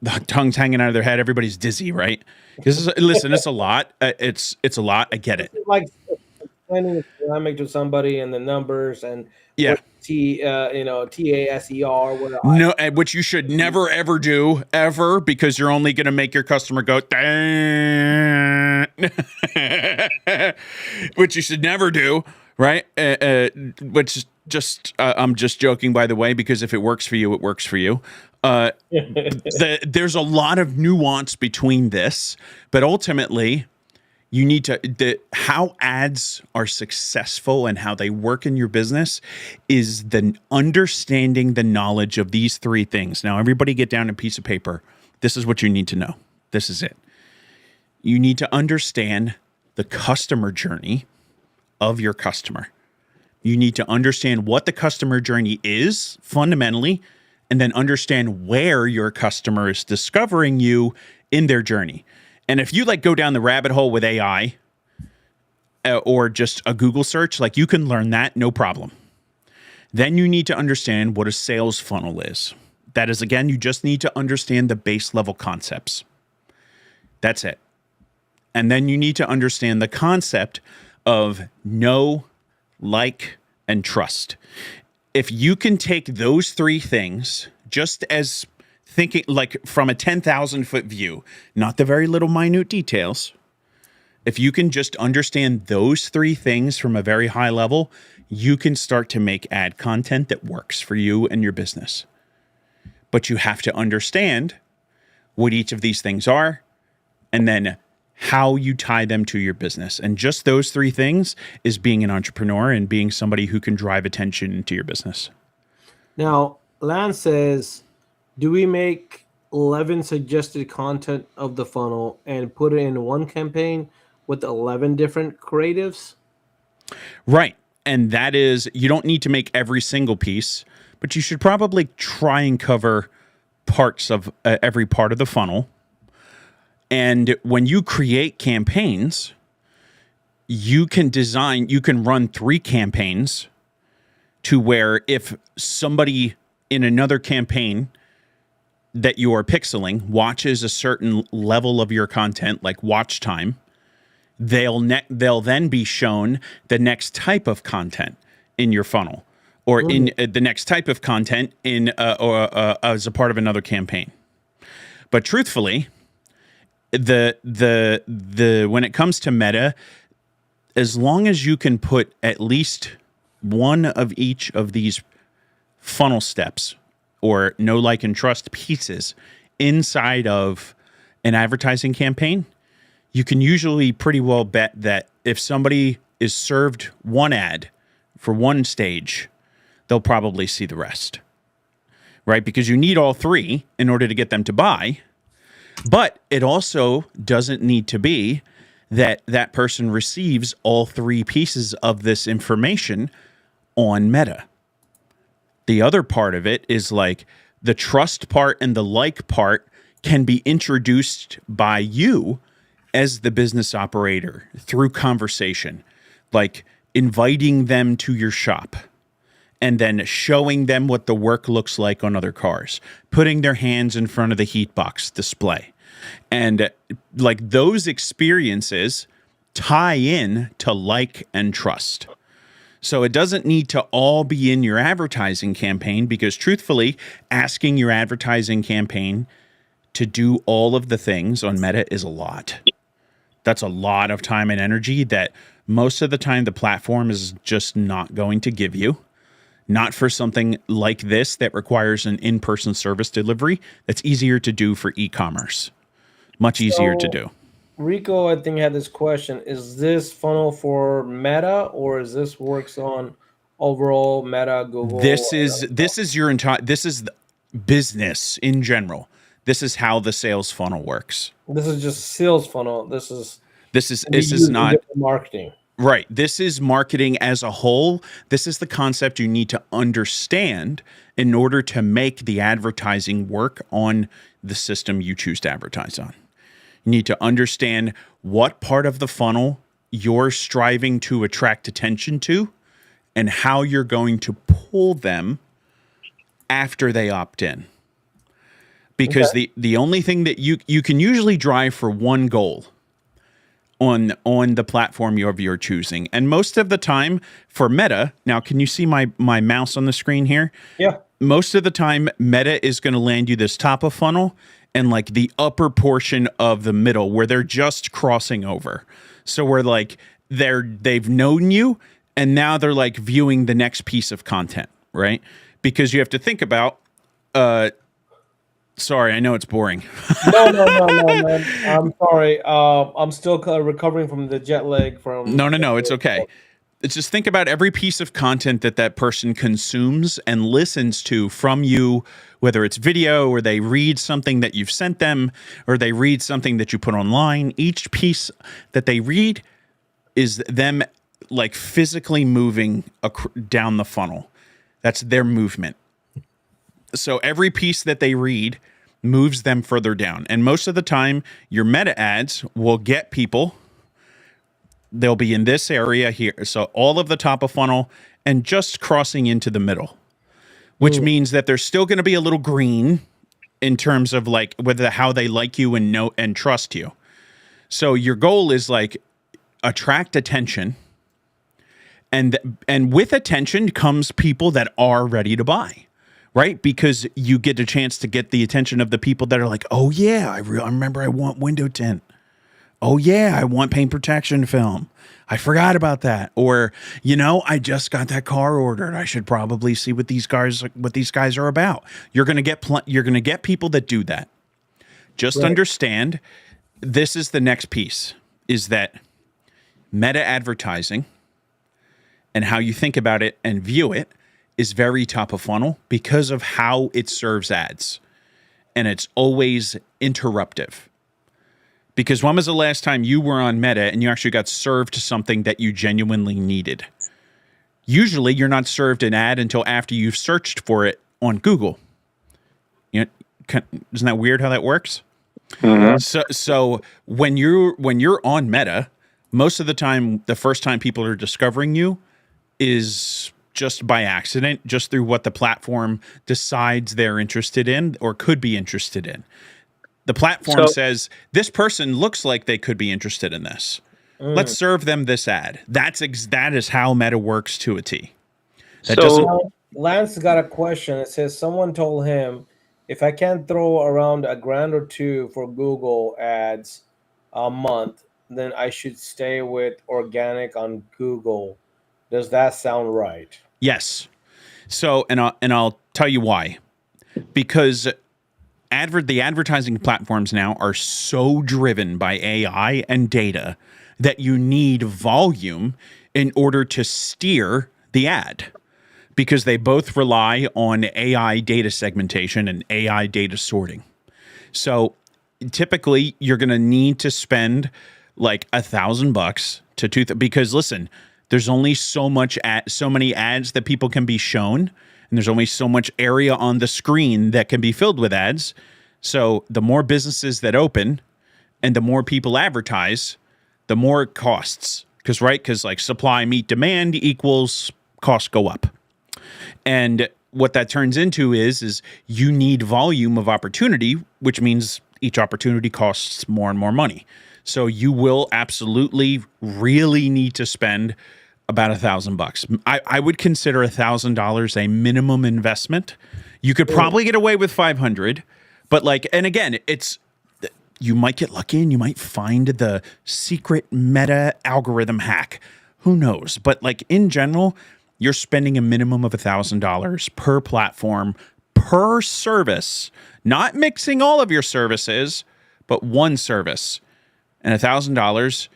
The tongue's hanging out of their head. Everybody's dizzy, right? Because listen, it's a lot. It's a lot. I get it. It's like explaining the dynamic to somebody and the numbers and TASER. No, which you should never ever do ever, because you're only going to make your customer go, which you should never do, right? Which just I'm just joking, by the way, because if it works for you, it works for you. There's a lot of nuance between this, but ultimately, you need to, how ads are successful and how they work in your business is the understanding the knowledge of these three things. Now, everybody get down a piece of paper. This is what you need to know. This is it. You need to understand the customer journey of your customer. You need to understand what the customer journey is fundamentally, and then understand where your customer is discovering you in their journey. And if you like go down the rabbit hole with AI or just a Google search, like you can learn that, no problem. Then you need to understand what a sales funnel is. That is, again, you just need to understand the base level concepts. That's it. And then you need to understand the concept of know, like, and trust. If you can take those three things just as thinking like from a 10,000 foot view, not the very little minute details. If you can just understand those three things from a very high level, you can start to make ad content that works for you and your business. But you have to understand what each of these things are and then how you tie them to your business. And just those three things is being an entrepreneur and being somebody who can drive attention to your business. Now, Lance says, do we make 11 suggested content of the funnel and put it in one campaign with 11 different creatives? Right. And that is, you don't need to make every single piece, but you should probably try and cover parts of every part of the funnel. And when you create campaigns, you can run 3 campaigns to where if somebody in another campaign that you are pixeling watches a certain level of your content, like watch time, they'll then be shown the next type of content in your funnel, or in the next type of content in as a part of another campaign. But truthfully, the when it comes to Meta, as long as you can put at least one of each of these funnel steps or know, like, and trust pieces inside of an advertising campaign, you can usually pretty well bet that if somebody is served one ad for one stage, they'll probably see the rest, right? Because you need all three in order to get them to buy. But it also doesn't need to be that that person receives all three pieces of this information on Meta. The other part of it is like the trust part and the like part can be introduced by you as the business operator through conversation, like inviting them to your shop and then showing them what the work looks like on other cars, putting their hands in front of the heat box display. And like those experiences tie in to like and trust. So it doesn't need to all be in your advertising campaign, because truthfully, asking your advertising campaign to do all of the things on Meta is a lot. That's a lot of time and energy that most of the time the platform is just not going to give you. Not for something like this that requires an in-person service delivery. That's easier to do for e-commerce. Much easier to do. Rico, I think, had this question. Is this funnel for Meta, or is this works on overall Meta, Google? This is your entire, this is the business in general. This is how the sales funnel works. This is just sales funnel. This is not marketing. Right. This is marketing as a whole. This is the concept you need to understand in order to make the advertising work on the system you choose to advertise on. You need to understand what part of the funnel you're striving to attract attention to and how you're going to pull them after they opt in. Because the only thing that you can usually drive for one goal on the platform you're choosing. And most of the time for Meta, now can you see my mouse on the screen here? Yeah. Most of the time, Meta is going to land you this top of funnel and like the upper portion of the middle where they're just crossing over. So we're like they've known you and now they're like viewing the next piece of content, right? Because you have to think about sorry, I know it's boring. No, man. I'm sorry. I'm still recovering from the jet lag from. No, it's okay. It's just think about every piece of content that person consumes and listens to from you, whether it's video or they read something that you've sent them or they read something that you put online. Each piece that they read is them like physically moving down the funnel. That's their movement. So every piece that they read moves them further down. And most of the time, your Meta ads will get people. They'll be in this area here. So all of the top of funnel and just crossing into the middle, which means that there's still going to be a little green in terms of like whether how they like you and know and trust you. So your goal is like attract attention. And with attention comes people that are ready to buy. Right? Because you get a chance to get the attention of the people that are like, oh, yeah, I remember I want window tint. Oh, yeah, I want paint protection film. I forgot about that. Or, I just got that car ordered. I should probably see what these guys are about. You're going to get people that do that. Just understand this is the next piece, is that Meta advertising and how you think about it and view it is very top of funnel because of how it serves ads. And it's always interruptive. Because when was the last time you were on Meta and you actually got served something that you genuinely needed? Usually you're not served an ad until after you've searched for it on Google. Isn't that weird how that works? Mm-hmm. So when you're on Meta, most of the time, the first time people are discovering you is just by accident, just through what the platform decides they're interested in or could be interested in. The platform says, this person looks like they could be interested in this. Let's serve them this ad. That is how Meta works to a T. Lance got a question. It says someone told him, if I can't throw around $1,000 or $2,000 for Google ads a month, then I should stay with organic on Google. Does that sound right? Yes. So, and I'll tell you why. Because the advertising platforms now are so driven by AI and data that you need volume in order to steer the ad, because they both rely on AI data segmentation and AI data sorting. So typically you're going to need to spend like $1,000 to because listen, there's only so many ads that people can be shown, and there's only so much area on the screen that can be filled with ads. So the more businesses that open and the more people advertise, the more it costs. Because like supply meet demand equals costs go up. And what that turns into is you need volume of opportunity, which means each opportunity costs more and more money. So you will absolutely really need to spend about $1,000. I would consider $1,000 a minimum investment. You could probably get away with 500, but like, and again, you might get lucky and you might find the secret meta algorithm hack. Who knows? But like in general, you're spending a minimum of $1,000 per platform, per service, not mixing all of your services, but one service, and $1,000,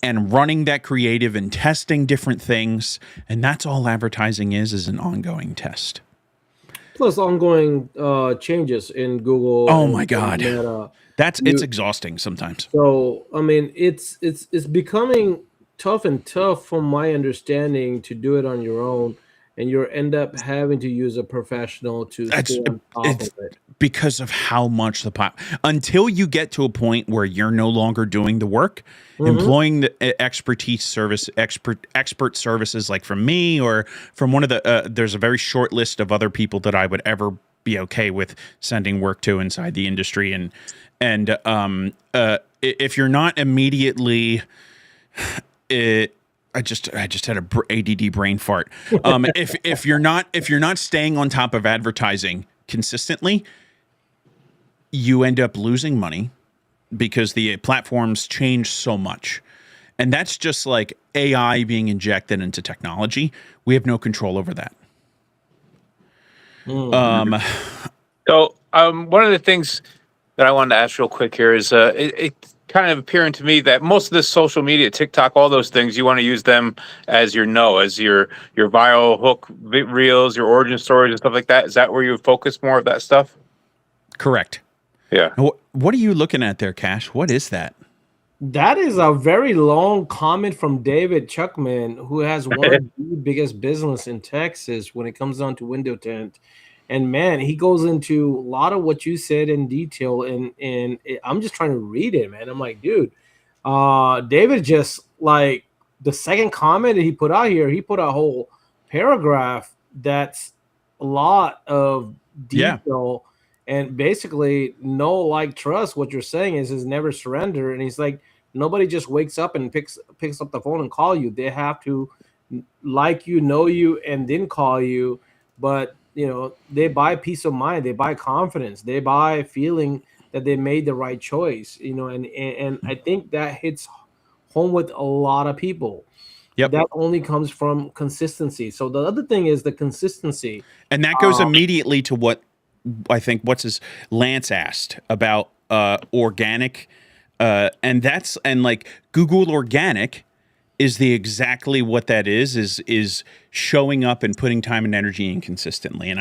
and running that creative and testing different things. And that's all advertising is an ongoing test. Plus ongoing changes in Google. Oh and my God. Meta. It's exhausting sometimes. So I mean, it's becoming tough and tough, from my understanding, to do it on your own, and you end up having to use a professional to stay on top of it. Because of how much until you get to a point where you're no longer doing the work, employing the expert services like from me or from one of the there's a very short list of other people that I would ever be okay with sending work to inside the industry. And if you're not immediately I just had a ADD brain fart. If you're not staying on top of advertising consistently, you end up losing money because the platforms change so much. And that's just like AI being injected into technology. We have no control over that. So one of the things that I wanted to ask real quick here is it kind of appearing to me that most of this social media, TikTok, all those things, you want to use them as your viral hook reels, your origin stories and stuff like that. Is that where you focus more of that stuff? Correct. Yeah. What are you looking at there, Cash? What is that? That is a very long comment from David Chuckman, who has one of the biggest business in Texas when it comes down to window tint. And man, he goes into a lot of what you said in detail, and I'm just trying to read it, man. I'm like, dude, David just like the second comment that he put out here, he put a whole paragraph that's a lot of detail. Yeah. And basically, no like trust. What you're saying is never surrender. And he's like, nobody just wakes up and picks up the phone and call you. They have to like you, know you, and then call you. But you know, they buy peace of mind, they buy confidence, they buy feeling that they made the right choice. You know, and I think that hits home with a lot of people. Yep. That only comes from consistency. So the other thing is the consistency, and that goes immediately to what I think Lance asked about organic, and like Google organic is exactly what that is showing up and putting time and energy in consistently. And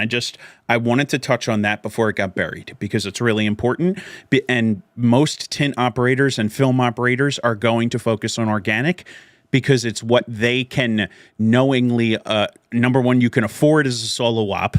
I wanted to touch on that before it got buried because it's really important. And most tint operators and film operators are going to focus on organic because it's what they can knowingly, number one, you can afford as a solo op.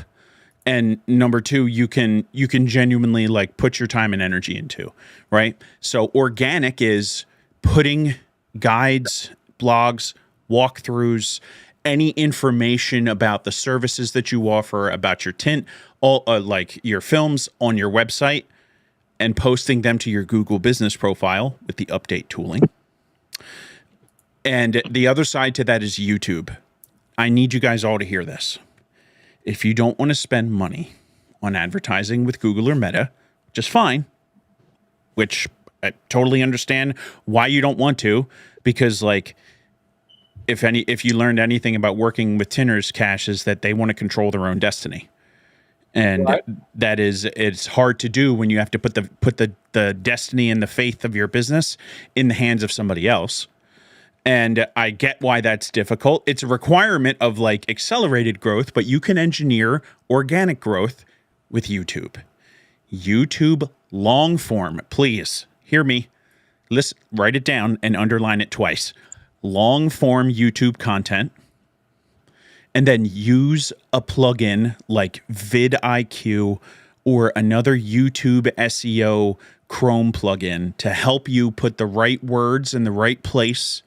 And number two, you can genuinely like put your time and energy into, right? So organic is putting guides, blogs, walkthroughs, any information about the services that you offer, about your tint, all like your films on your website, and posting them to your Google business profile with the update tooling. And the other side to that is YouTube. I need you guys all to hear this. If you don't want to spend money on advertising with Google or Meta, just fine, which I totally understand why you don't want to, because like if you learned anything about working with tinters, Cash, is that they want to control their own destiny. And Right. it's hard to do when you have to put the destiny and the faith of your business in the hands of somebody else. And I get why that's difficult. It's a requirement of like accelerated growth, but you can engineer organic growth with YouTube. YouTube long form, please hear me. Listen, write it down and underline it twice. Long form YouTube content. And then use a plugin like vidIQ or another YouTube SEO Chrome plugin to help you put the right words in the right place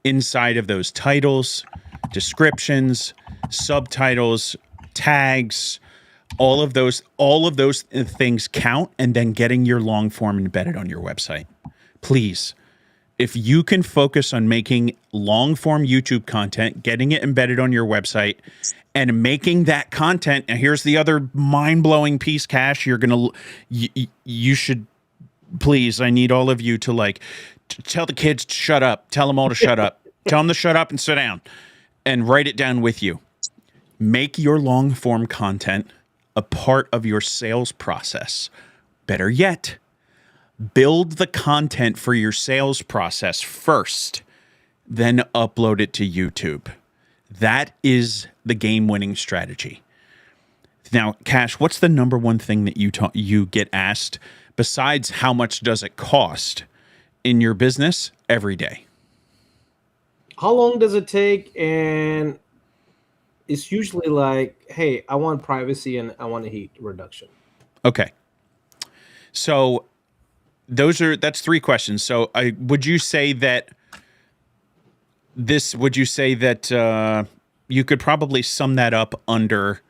inside of those titles, descriptions, subtitles, tags, all of those things count, and then getting your long form embedded on your website. Please, if you can focus on making long form YouTube content, getting it embedded on your website, and making that content, and here's the other mind-blowing piece, Cash, you should, please, I need all of you to like tell the kids to shut up. Tell them all to shut up. Tell them to shut up and sit down and write it down with you. Make your long form content a part of your sales process. Better yet, build the content for your sales process first, then upload it to YouTube. That is the game-winning strategy. Now, Cash, what's the number one thing that you get asked besides how much does it cost in your business every day? How long does it take? And it's usually like, hey, I want privacy and I want a heat reduction. Okay. So that's three questions. So would you say that you could probably sum that up under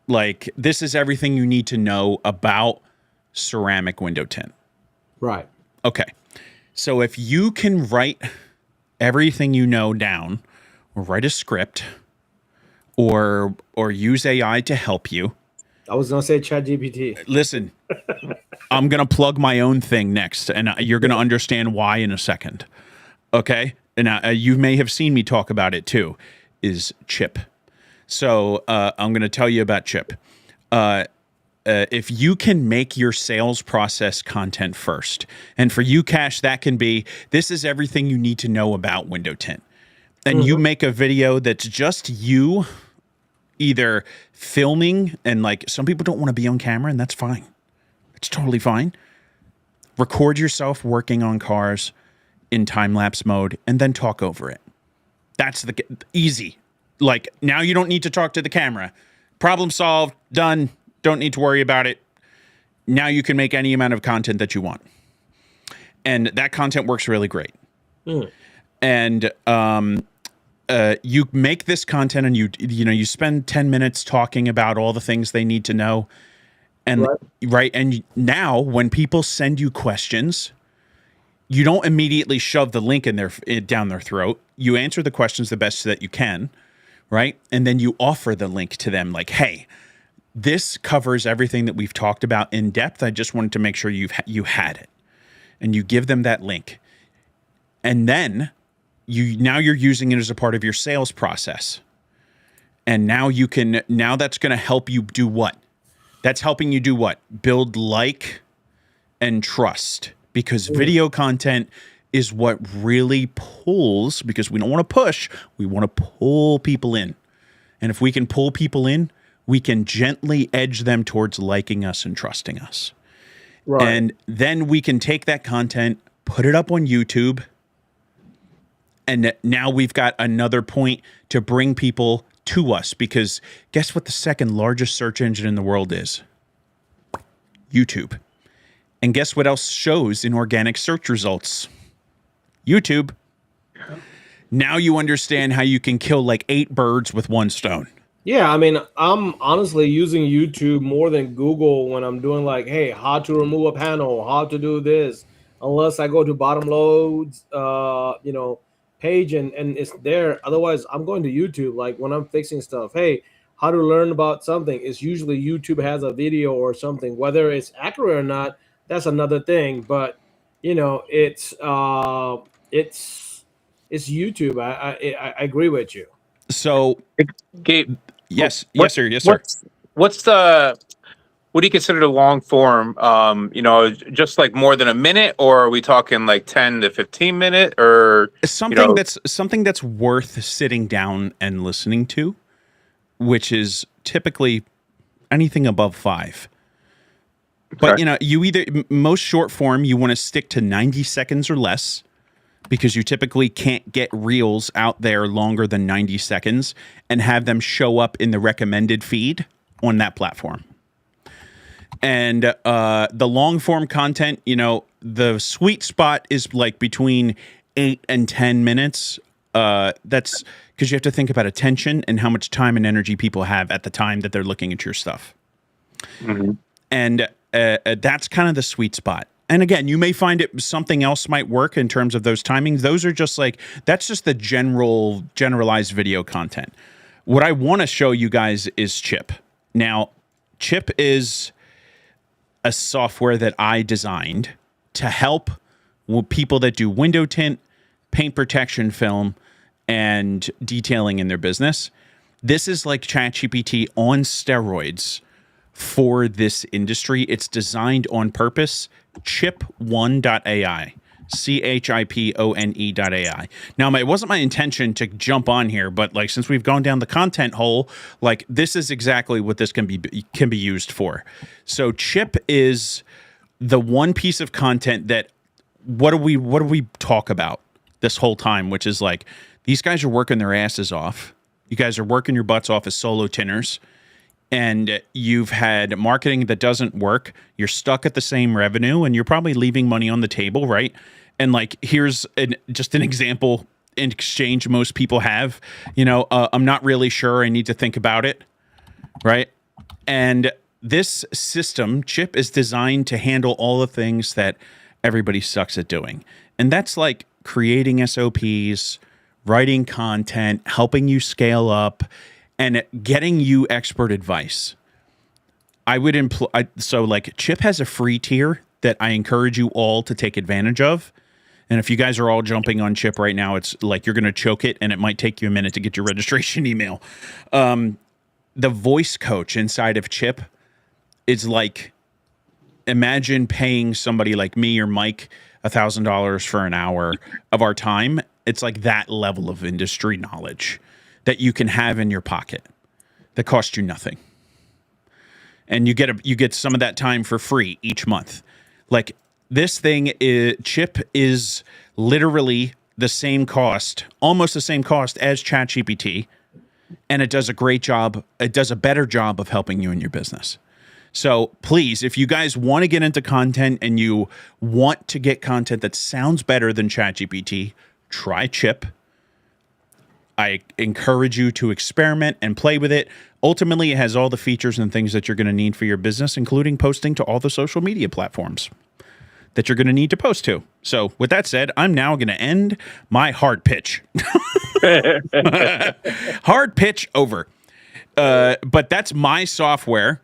like, this is everything you need to know about ceramic window tint. Right. Okay. So if you can write everything you know down, or write a script, or use AI to help you. I was gonna say ChatGPT. Listen, I'm gonna plug my own thing next, and you're gonna understand why in a second. Okay, and you may have seen me talk about it too. Is Chip? So I'm gonna tell you about Chip. If you can make your sales process content first, and for you, Cash, that can be, this is everything you need to know about window tint. And you make a video that's just you either filming, and like some people don't want to be on camera, and that's fine. It's totally fine. Record yourself working on cars in time-lapse mode and then talk over it. That's easy. Like, now you don't need to talk to the camera. Problem solved, done. Don't need to worry about it. Now you can make any amount of content that you want. And that content works really great. And you make this content, and you spend 10 minutes talking about all the things they need to know. And right. And now when people send you questions, you don't immediately shove the link down their throat. You answer the questions the best that you can, right? And then you offer the link to them like, hey, this covers everything that we've talked about in depth. I just wanted to make sure you had it. And you give them that link. And then you're using it as a part of your sales process. And now that's going to help you do what? That's helping you do what? Build like and trust, because video content is what really pulls, because we don't want to push, we want to pull people in. And if we can pull people in, we can gently edge them towards liking us and trusting us. Right. And then we can take that content, put it up on YouTube, and now we've got another point to bring people to us, because guess what the second largest search engine in the world is? YouTube. And guess what else shows in organic search results? YouTube. Now you understand how you can kill like 8 birds with one stone. Yeah, I mean, I'm honestly using YouTube more than Google when I'm doing like, hey, how to remove a panel, how to do this, unless I go to bottom loads, page and it's there. Otherwise, I'm going to YouTube. Like when I'm fixing stuff, hey, how to learn about something. It's usually YouTube has a video or something. Whether it's accurate or not, that's another thing. But you know, it's it's YouTube. I agree with you. So Gabe, yes, what yes, sir, yes, sir. what's the what do you consider the long form? Just like more than a minute, or are we talking like 10 to 15 minute, or you Something know? that's worth sitting down and listening to, which is typically anything above 5. But Okay. you know, you either most short form you want to stick to 90 seconds or less because you typically can't get reels out there longer than 90 seconds and have them show up in the recommended feed on that platform. And the long form content, you know, the sweet spot is like between 8 and 10 minutes. That's because you have to think about attention and how much time and energy people have at the time that they're looking at your stuff. Mhm. And that's kind of the sweet spot. And again, you may find it something else might work in terms of those timings. Those are just like that's just the generalized video content. What I want to show you guys is Chip. Now, Chip is a software that I designed to help people that do window tint, paint protection film, and detailing in their business. This is like ChatGPT on steroids for this industry. It's designed on purpose. Chip1.ai. CHIPONE.ai. Now, it wasn't my intention to jump on here, but like since we've gone down the content hole, like this is exactly what this can be used for. So Chip is the one piece of content that what do we talk about this whole time, which is like these guys are working their asses off. You guys are working your butts off as solo tinners. And you've had marketing that doesn't work, you're stuck at the same revenue, and you're probably leaving money on the table, right? And like, here's just an example in exchange most people have, you know, I'm not really sure, I need to think about it, right? And this system, Chip, is designed to handle all the things that everybody sucks at doing. And that's like creating SOPs, writing content, helping you scale up, and getting you expert advice. I would employ, so like Chip has a free tier that I encourage you all to take advantage of. And if you guys are all jumping on Chip right now, it's like you're going to choke it and it might take you a minute to get your registration email. The voice coach inside of Chip is like, imagine paying somebody like me or Mike $1,000 for an hour of our time. It's like that level of industry knowledge that you can have in your pocket that costs you nothing. And you get some of that time for free each month. Like this thing is, Chip is literally the same cost, almost the same cost as ChatGPT. And it does a great job. It does a better job of helping you in your business. So please, if you guys want to get into content and you want to get content that sounds better than ChatGPT, try Chip. I encourage you to experiment and play with it. Ultimately, it has all the features and things that you're going to need for your business, including posting to all the social media platforms that you're going to need to post to. So with that said, I'm now going to end my hard pitch. Hard pitch over. But that's my software.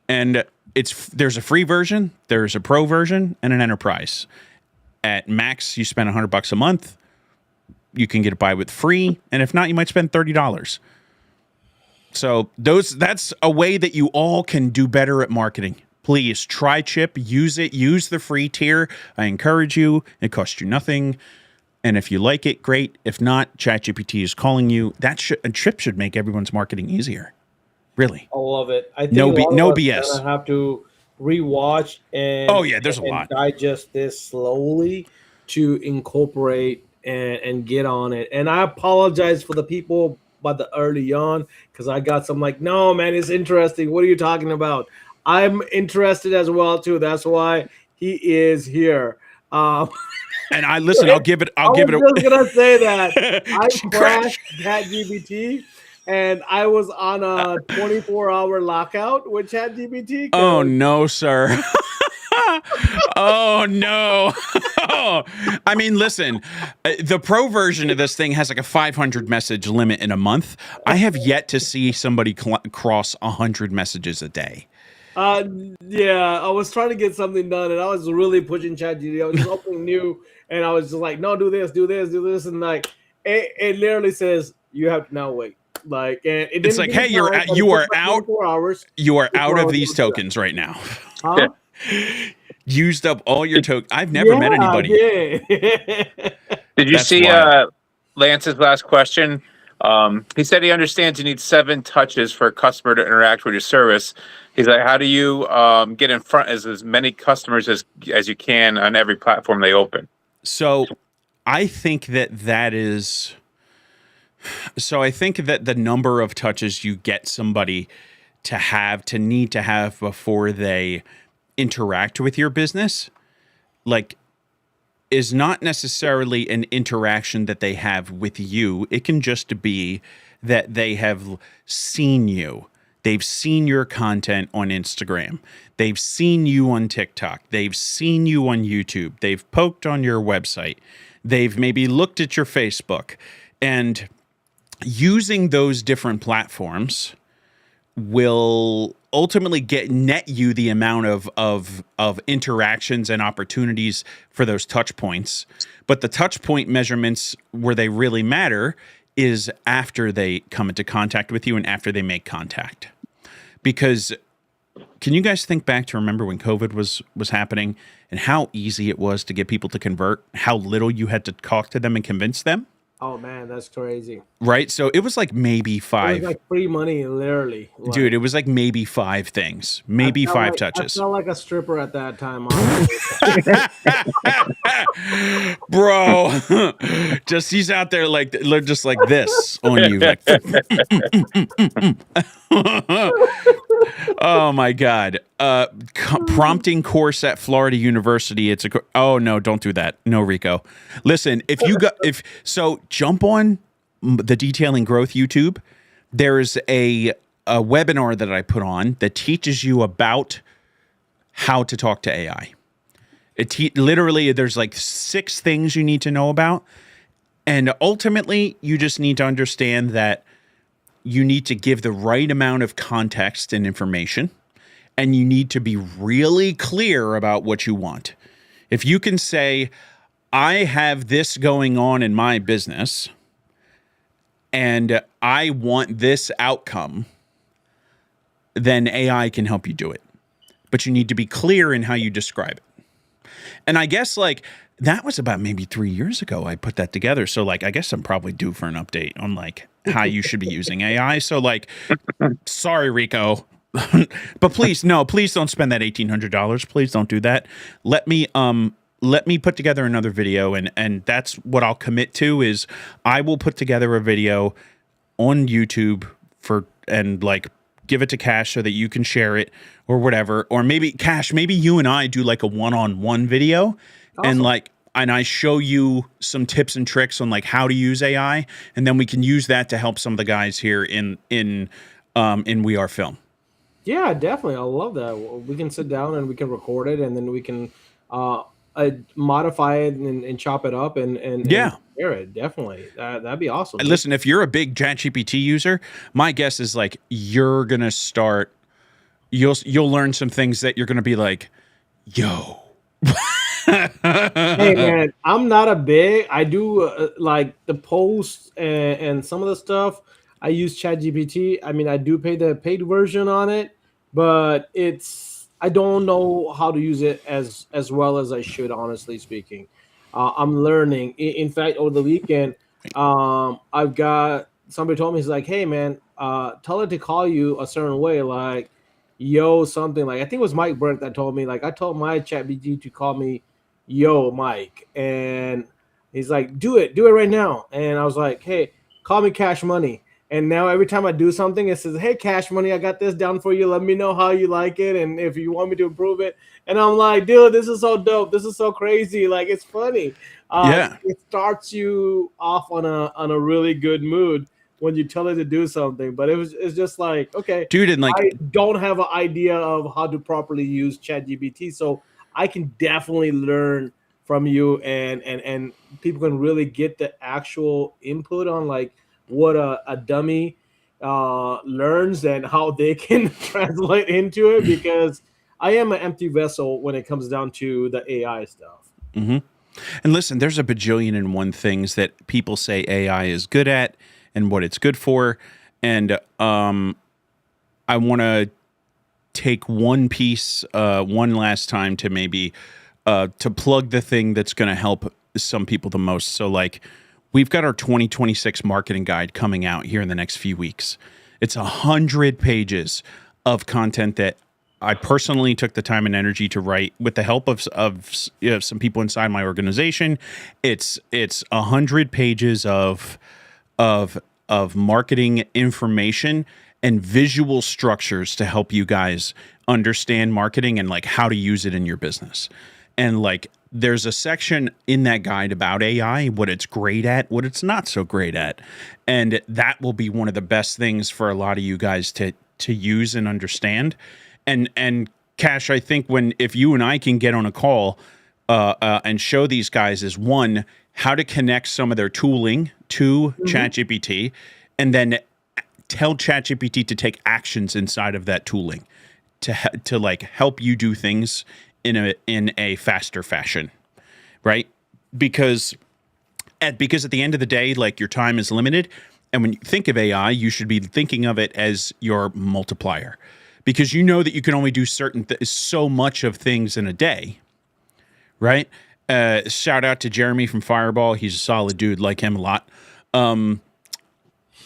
And there's a free version, there's a pro version, and an enterprise. At max, you spend $100 a month. You can get it by with free, and if not, you might spend $30. So that's a way that you all can do better at marketing. Please try Chip, use it, use the free tier. I encourage you. It costs you nothing. And if you like it, great. If not, ChatGPT is calling you. A Chip should make everyone's marketing easier. Really. I love it. I think No no BS. I have to rewatch and There's a lot. digest this slowly to incorporate and get on it. And I apologize for the people by the early on because I got some like, no man, it's interesting. What are you talking about? I'm interested as well too. That's why he is here. And I'll give it. I was just gonna say that I crashed ChatGPT. And I was on a 24-hour lockout with ChatGPT. Oh no, sir. Oh no. I mean, listen, the pro version of this thing has like a 500 message limit in a month. I have yet to see somebody cross 100 messages a day. Uh, yeah, I was trying to get something done, and I was really pushing ChatGPT. I was just opening new, and I was just like, "No, do this, do this, do this," and like it literally says you have to now wait. Like, and it It's didn't like, give me hey, time, but it you took are about out. 24 hours You are out before I of was these able to do that. tokens right now. Huh? Used up all your tokens. I've never Yeah, met I anybody. did. Did you That's see wild. Lance's last question? He said he understands you need 7 touches for a customer to interact with your service. He's like, how do you get in front as many customers as you can on every platform they open? So I think that is. So I think that the number of touches you get somebody to need to have before they interact with your business, like, is not necessarily an interaction that they have with you. It can just be that they have seen you. They've seen your content on Instagram. They've seen you on TikTok. They've seen you on YouTube. They've poked on your website. They've maybe looked at your Facebook. And using those different platforms will ultimately net you the amount of interactions and opportunities for those touch points. But the touch point measurements where they really matter is after they come into contact with you and after they make contact. Because can you guys think back to remember when COVID was happening and how easy it was to get people to convert, how little you had to talk to them and convince them? Oh man, that's crazy. Right? So it was like maybe It was 5. like free money, literally. Dude, Like it was like maybe 5 things, maybe 5 I touches. felt like a stripper at that time, honestly. Bro, just he's out there like just like this on you, like. Oh my god. Prompting course at Florida University. Oh no, don't do that. No, Rico. Listen, if so, jump on the Detailing Growth YouTube. There's a webinar that I put on that teaches you about how to talk to AI. Literally, there's like 6 things you need to know about. And ultimately, you just need to understand that you need to give the right amount of context and information. And you need to be really clear about what you want. If you can say, I have this going on in my business, and I want this outcome, then AI can help you do it. But you need to be clear in how you describe it. And I guess like that was about maybe 3 years ago I put that together. So like I guess I'm probably due for an update on like how you should be using AI. So like, sorry, Rico. But please don't spend that $1,800. Please don't do that. Let me put together another video, and that's what I'll commit to is I will put together a video on YouTube and like give it to Cash so that you can share it or whatever. Or maybe Cash, maybe you and I do like a one-on-one video. Awesome. And I show you some tips and tricks on like how to use AI, and then we can use that to help some of the guys here in We Are Film. Yeah, definitely. I love that. We can sit down and we can record it, and then we can modify it and chop it up and Yeah. share it. Definitely, that'd be awesome. Listen, if you're a big ChatGPT user, my guess is like you're gonna start. You'll learn some things that you're gonna be like, yo. Hey man, I'm not a big. I do like the posts and some of the stuff. I use ChatGPT. I mean, I do pay the paid version on it, but I don't know how to use it as well as I should. Honestly speaking, I'm learning. In fact, over the weekend, I've got somebody told me he's like, "Hey man, tell it to call you a certain way, like yo something." Like I think it was Mike Burke that told me. Like I told my ChatGPT to call me yo Mike, and he's like do it right now, and I was like, hey, call me Cash Money. And now every time I do something it says, hey Cash Money, I got this down for you, let me know how you like it and if you want me to improve it. And I'm like, dude, this is so dope, this is so crazy, like it's funny. Yeah. It starts you off on a really good mood when you tell it to do something. But it's just like, okay, Dude, and like I don't have an idea of how to properly use ChatGPT, so I can definitely learn from you, and people can really get the actual input on like what a dummy learns and how they can translate into it, because I am an empty vessel when it comes down to the AI stuff. And listen, there's a bajillion and one things that people say AI is good at and what it's good for. And I want to take one piece one last time to maybe to plug the thing that's going to help some people the most. So like we've got our 2026 marketing guide coming out here in the next few weeks. It's 100 pages of content that I personally took the time and energy to write with the help of some people inside my organization. It's 100 pages of marketing information and visual structures to help you guys understand marketing and like how to use it in your business. And like there's a section in that guide about AI, what it's great at, what it's not so great at. And that will be one of the best things for a lot of you guys to use and understand. And Cash, I think if you and I can get on a call and show these guys is one, how to connect some of their tooling to ChatGPT, and then tell ChatGPT to take actions inside of that tooling to like help you do things in a faster fashion, right? Because at the end of the day, like your time is limited, and when you think of AI, you should be thinking of it as your multiplier, because you know that you can only do so much of things in a day, right? Shout out to Jeremy from Fireball. He's a solid dude, like him a lot.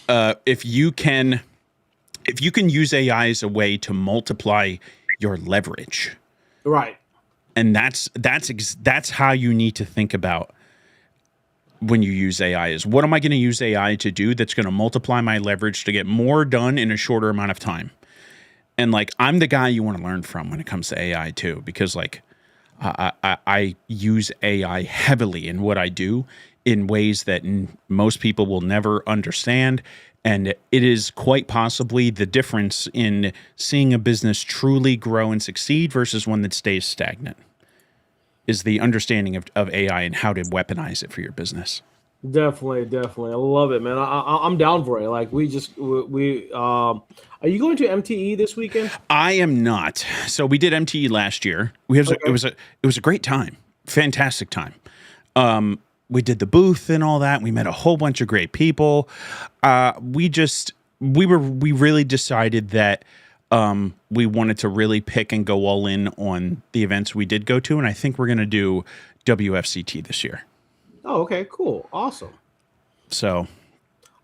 If you can use AI as a way to multiply your leverage, Right. and that's how you need to think about when you use AI is, what am I going to use AI to do that's going to multiply my leverage to get more done in a shorter amount of time? And like, I'm the guy you want to learn from when it comes to AI too, because like I use AI heavily in what I do in ways that most people will never understand. And it is quite possibly the difference in seeing a business truly grow and succeed versus one that stays stagnant, is the understanding of AI and how to weaponize it for your business. Definitely. I love it, man. I'm down for it. Like are you going to MTE this weekend? I am not. So we did MTE last year. It was a great time, fantastic time. We did the booth and all that. We met a whole bunch of great people. We really decided that we wanted to really pick and go all in on the events we did go to, and I think we're going to do WFCT this year. Oh, okay, cool, awesome. So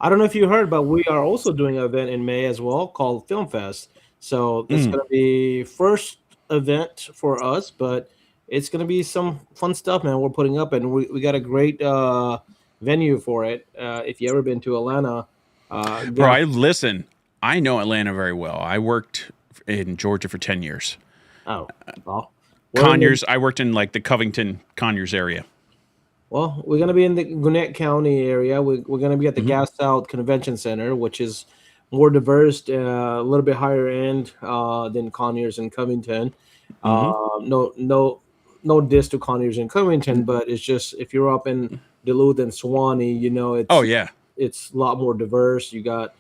I don't know if you heard, but we are also doing an event in May as well called Film Fest. So it's going to be first event for us, but it's going to be some fun stuff, man. We're putting up, and we got a great venue for it. If you ever been to Atlanta, bro, I know Atlanta very well. I worked in Georgia for 10 years. Oh, well, Conyers. I worked in like the Covington Conyers area. Well, we're going to be in the Gwinnett County area. We're going to be at the Gas South Convention Center, which is more diverse, a little bit higher end than Conyers and Covington. No diss to Conyers and Covington, but it's just if you're up in Duluth and Suwanee, it's a lot more diverse. You got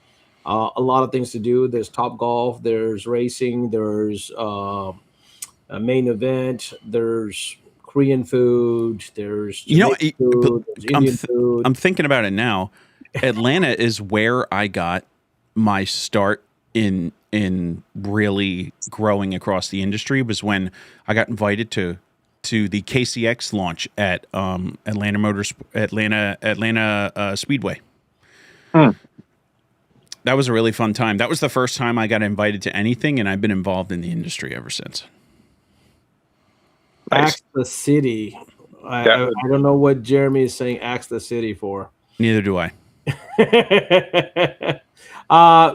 a lot of things to do. There's Top Golf, there's racing, there's a main event, there's Korean food, there's Jamaican food, there's Indian food. I'm thinking about it now. Atlanta is where I got my start in really growing across the industry, was when I got invited to the KCX launch at Atlanta Speedway. That was a really fun time. That was the first time I got invited to anything, and I've been involved in the industry ever since. Axe the City. I don't know what Jeremy is saying Axe the City for. Neither do I.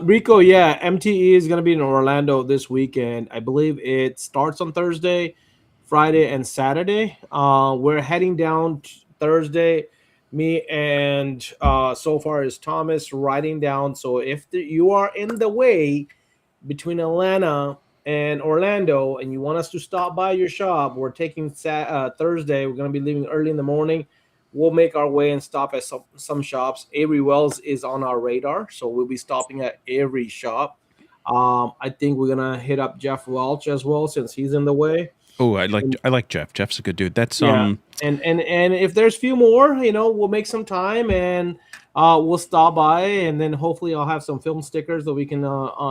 Rico, MTE is going to be in Orlando this weekend. I believe it starts on Thursday, Friday, and Saturday. We're heading down Thursday. Me and so far is Thomas riding down. So if you are in the way between Atlanta and Orlando, and you want us to stop by your shop, we're taking Thursday. We're going to be leaving early in the morning. we'll make our way and stop at some shops. Avery Wells is on our radar, so we'll be stopping at every shop. I think we're gonna hit up Jeff Welch as well since he's in the way. Oh, I like Jeff. Jeff's a good dude. That's Yeah, and if there's few more, we'll make some time and we'll stop by, and then hopefully I'll have some film stickers that we can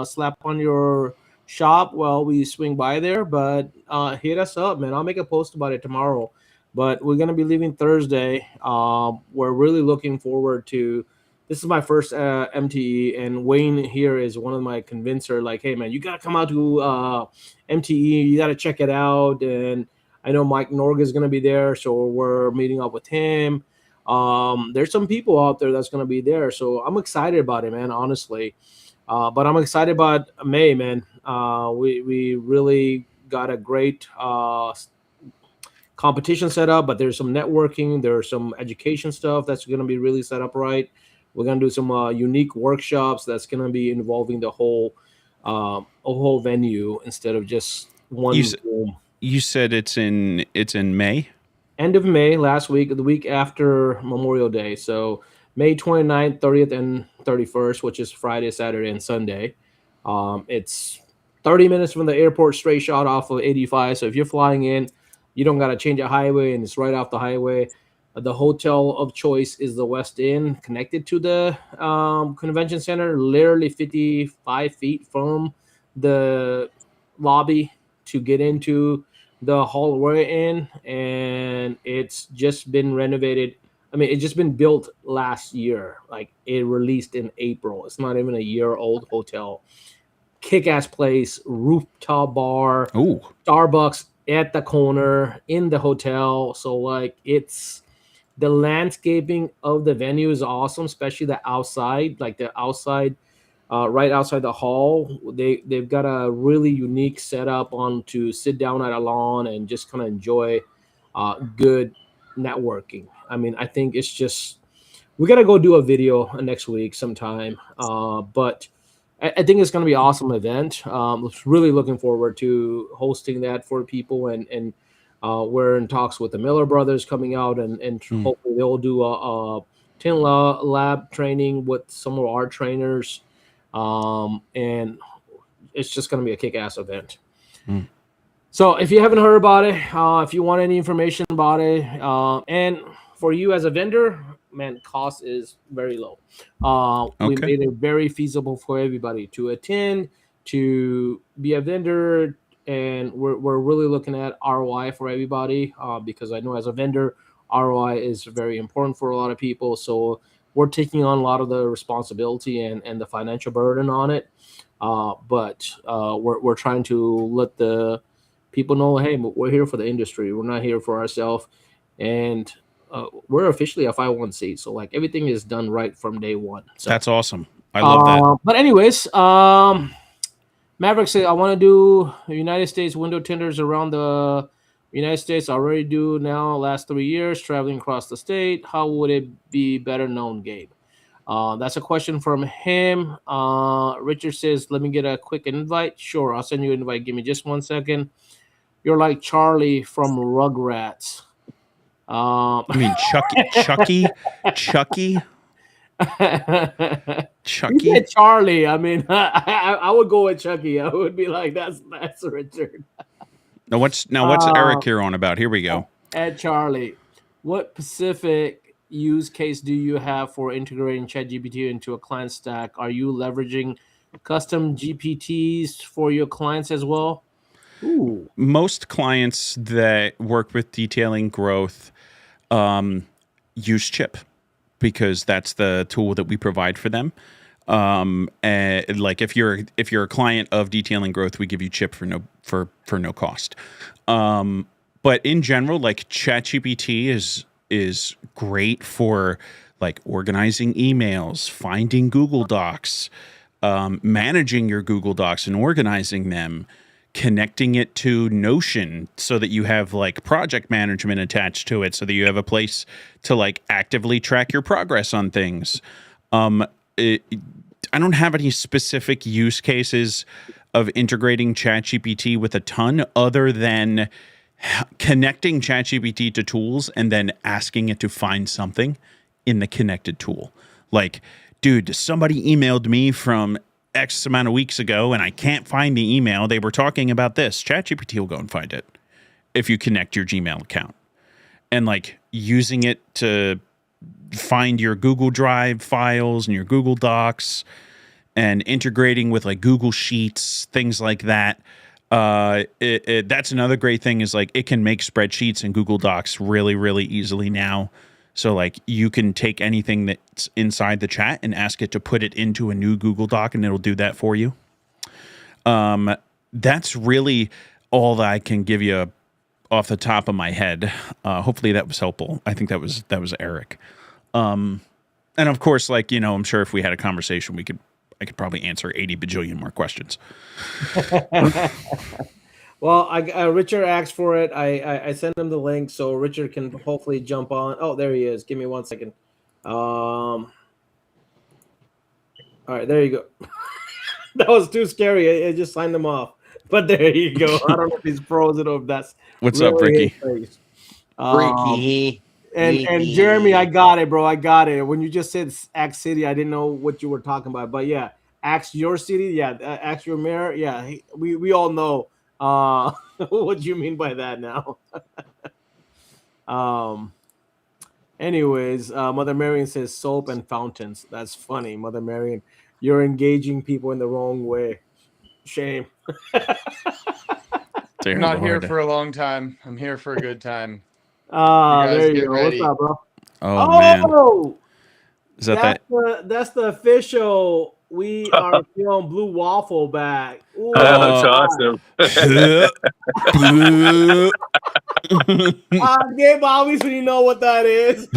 slap on your shop while we swing by there. But hit us up, man. I'll make a post about it tomorrow. But we're gonna be leaving Thursday. We're really looking forward to. This is my first MTE, and Wayne here is one of my convincer. Like, hey, man, you gotta come out to MTE. You gotta check it out. And I know Mike Norg is gonna be there, so we're meeting up with him. There's some people out there that's gonna be there, so I'm excited about it, man. Honestly, but I'm excited about May, man. We really got a great competition set up, but there's some networking, there's some education stuff that's going to be really set up right. We're going to do some unique workshops that's going to be involving the whole a whole venue instead of just one room. You said it's in May? End of May, last week, the week after Memorial Day. So May 29th, 30th, and 31st, which is Friday, Saturday, and Sunday. It's 30 minutes from the airport, straight shot off of 85. So if you're flying in, you don't got to change a highway, and it's right off the highway. The hotel of choice is the West Inn, connected to the convention center, literally 55 feet from the lobby to get into the hall we're in. And it's just been renovated. I mean, it's just been built last year. Like, it released in April. It's not even a year-old hotel. Kick-ass place, rooftop bar, Ooh. Starbucks at the corner in the hotel. So like, it's the landscaping of the venue is awesome, especially the outside, like the outside, right outside the hall. They've got a really unique setup on to sit down at a lawn and just kind of enjoy good networking. I mean, I think it's just, we got to go do a video next week sometime. But I think it's going to be an awesome event. Really looking forward to hosting that for people, and we're in talks with the Miller brothers coming out, and hopefully they'll do a tint lab training with some of our trainers, and it's just going to be a kick-ass event. So if you haven't heard about it, if you want any information about it, and for you as a vendor, man, cost is very low. We made it very feasible for everybody to attend, to be a vendor, and we're really looking at ROI for everybody, because I know as a vendor, ROI is very important for a lot of people. So we're taking on a lot of the responsibility and the financial burden on it. But we're trying to let the people know, hey, we're here for the industry. We're not here for ourselves. And we're officially a 501c, so like everything is done right from day one. So that's awesome. I love that. But anyways, Maverick said, I want to do United States window tinters around the United States. I already do now, last 3 years, traveling across the state. How would it be better known, Gabe? That's a question from him. Richard says, let me get a quick invite. Sure, I'll send you an invite. Give me just 1 second. You're like Charlie from Rugrats. I mean, Chucky. You said Charlie. I mean, I would go with Chucky. I would be like, that's Richard. Now what's Eric here on about? Here we go. Ed Charlie, what specific use case do you have for integrating ChatGPT into a client stack? Are you leveraging custom GPTs for your clients as well? Ooh. Most clients that work with detailing growth use Chip, because that's the tool that we provide for them. And like if you're a client of detailing growth, we give you Chip for no cost. But in general, like ChatGPT is great for like organizing emails, finding Google Docs, managing your Google Docs and organizing them, connecting it to Notion so that you have like project management attached to it, so that you have a place to like actively track your progress on things. I don't have any specific use cases of integrating ChatGPT with a ton, other than connecting ChatGPT to tools and then asking it to find something in the connected tool. Like, dude, somebody emailed me from X amount of weeks ago and I can't find the email. They were talking about this. ChatGPT will go and find it if you connect your Gmail account. And like using it to find your Google Drive files and your Google Docs and integrating with like Google Sheets, things like that. That's another great thing is like it can make spreadsheets and Google Docs really, really easily now. So like you can take anything that's inside the chat and ask it to put it into a new Google Doc and it'll do that for you. That's really all that I can give you off the top of my head. Hopefully that was helpful. I think that was Eric. And of course, like, you know, I'm sure if we had a conversation, I could probably answer 80 bajillion more questions. Well, Richard asked for it. I sent him the link so Richard can hopefully jump on. Oh, there he is. Give me 1 second. All right, there you go. That was too scary. I just signed him off. But there you go. I don't know if he's frozen or if that's What's up, Ricky? Ricky. And Jeremy, I got it, bro. I got it. When you just said Axe City, I didn't know what you were talking about. But yeah, Axe your city. Yeah, Axe your mayor. Yeah, we all know what you mean by that now. Anyways, Mother Marion says soap and fountains. That's funny, Mother Marion. You're engaging people in the wrong way. Shame. I'm not here for a long time. I'm here for a good time. There you go. Ready. What's up, bro? Oh man. Is that's the official We Are Feeling Blue waffle bag. Ooh, that's awesome. Gabe, obviously you know what that is.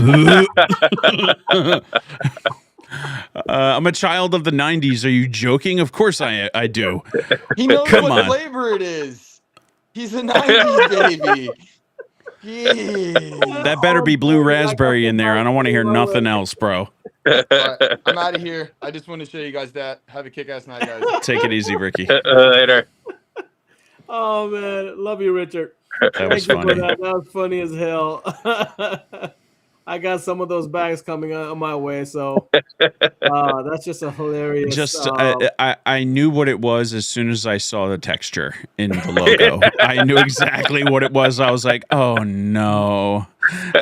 I'm a child of the 90s. Are you joking? Of course I do. He knows what flavor it is. He's a 90s baby. Yeah. That better be blue raspberry in there. I don't want to hear nothing else, bro. Right, I'm out of here. I just want to show you guys that. Have a kick-ass night, guys. Take it easy, Ricky. Later. Oh, man. Love you, Richard. That was funny. That was funny as hell. I got some of those bags coming on my way, so that's just a hilarious. I knew what it was as soon as I saw the texture in the logo. I knew exactly what it was. I was like, "Oh no!"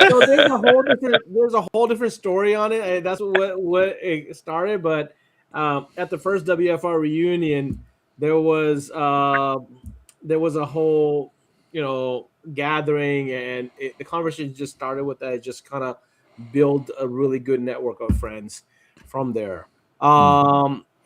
So there's a whole different story on it. And that's what it started. But at the first WFR reunion, there was a whole, gathering, and the conversation just started with that. It just kind of build a really good network of friends from there.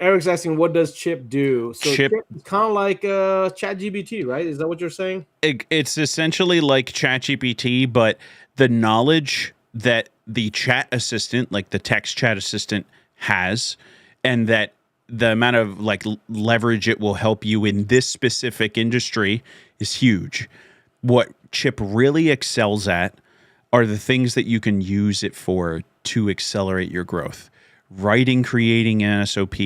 Eric's asking, what does Chip do? So Chip is kind of like ChatGPT, right? Is that what you're saying? It's essentially like ChatGPT, but the knowledge that the chat assistant, like the text chat assistant, has, and that the amount of like leverage it will help you in this specific industry is huge. What Chip really excels at are the things that you can use it for to accelerate your growth. Writing, creating an SOP,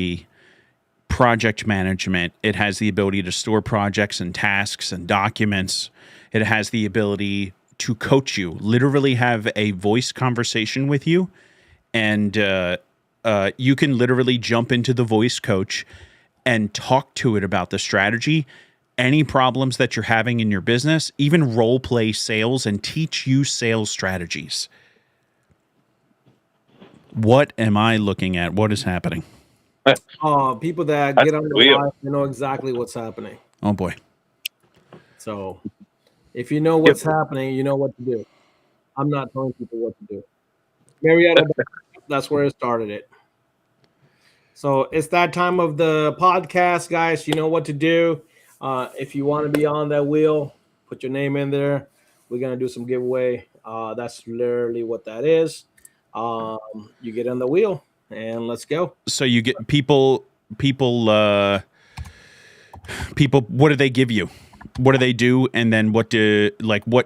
project management. It has the ability to store projects and tasks and documents. It has the ability to coach you, literally have a voice conversation with you. And you can literally jump into the voice coach and talk to it about the strategy, any problems that you're having in your business, even role play sales and teach you sales strategies. What am I looking at? What is happening? People that get on the live, they know exactly what's happening. Oh boy. So if you know what's happening, you know what to do. I'm not telling people what to do. Marietta, that's where it started it. So it's that time of the podcast, guys. You know what to do. If you want to be on that wheel, put your name in there. We're going to do some giveaway. That's literally what that is. You get on the wheel and let's go. So you get people, what do they give you? What do they do? And then what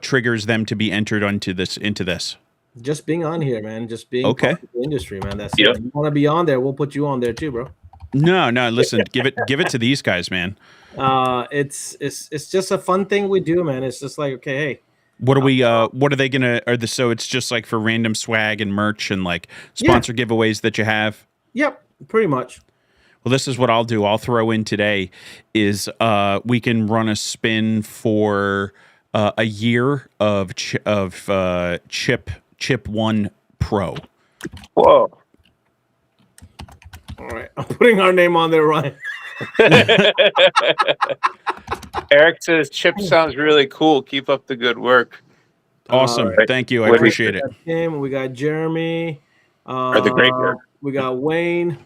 triggers them to be entered into this? Just being on here, man. Just being part of the industry, man. That's it. If you want to be on there, we'll put you on there too, bro. No, listen, give it to these guys, man. It's just a fun thing we do, man. It's just like, okay, hey, What are they gonna so it's just like for random swag and merch and like yeah, sponsor giveaways that you have? yep, pretty much. Well, this is what I'll do. I'll throw in today is we can run a spin for a year of Chip 1 Pro. Whoa. All right, I'm putting our name on there, Ryan. Eric says Chip sounds really cool. Keep up the good work. Awesome. Right. Thank you. I appreciate it. Him. We got Jeremy. The great work. We got Wayne.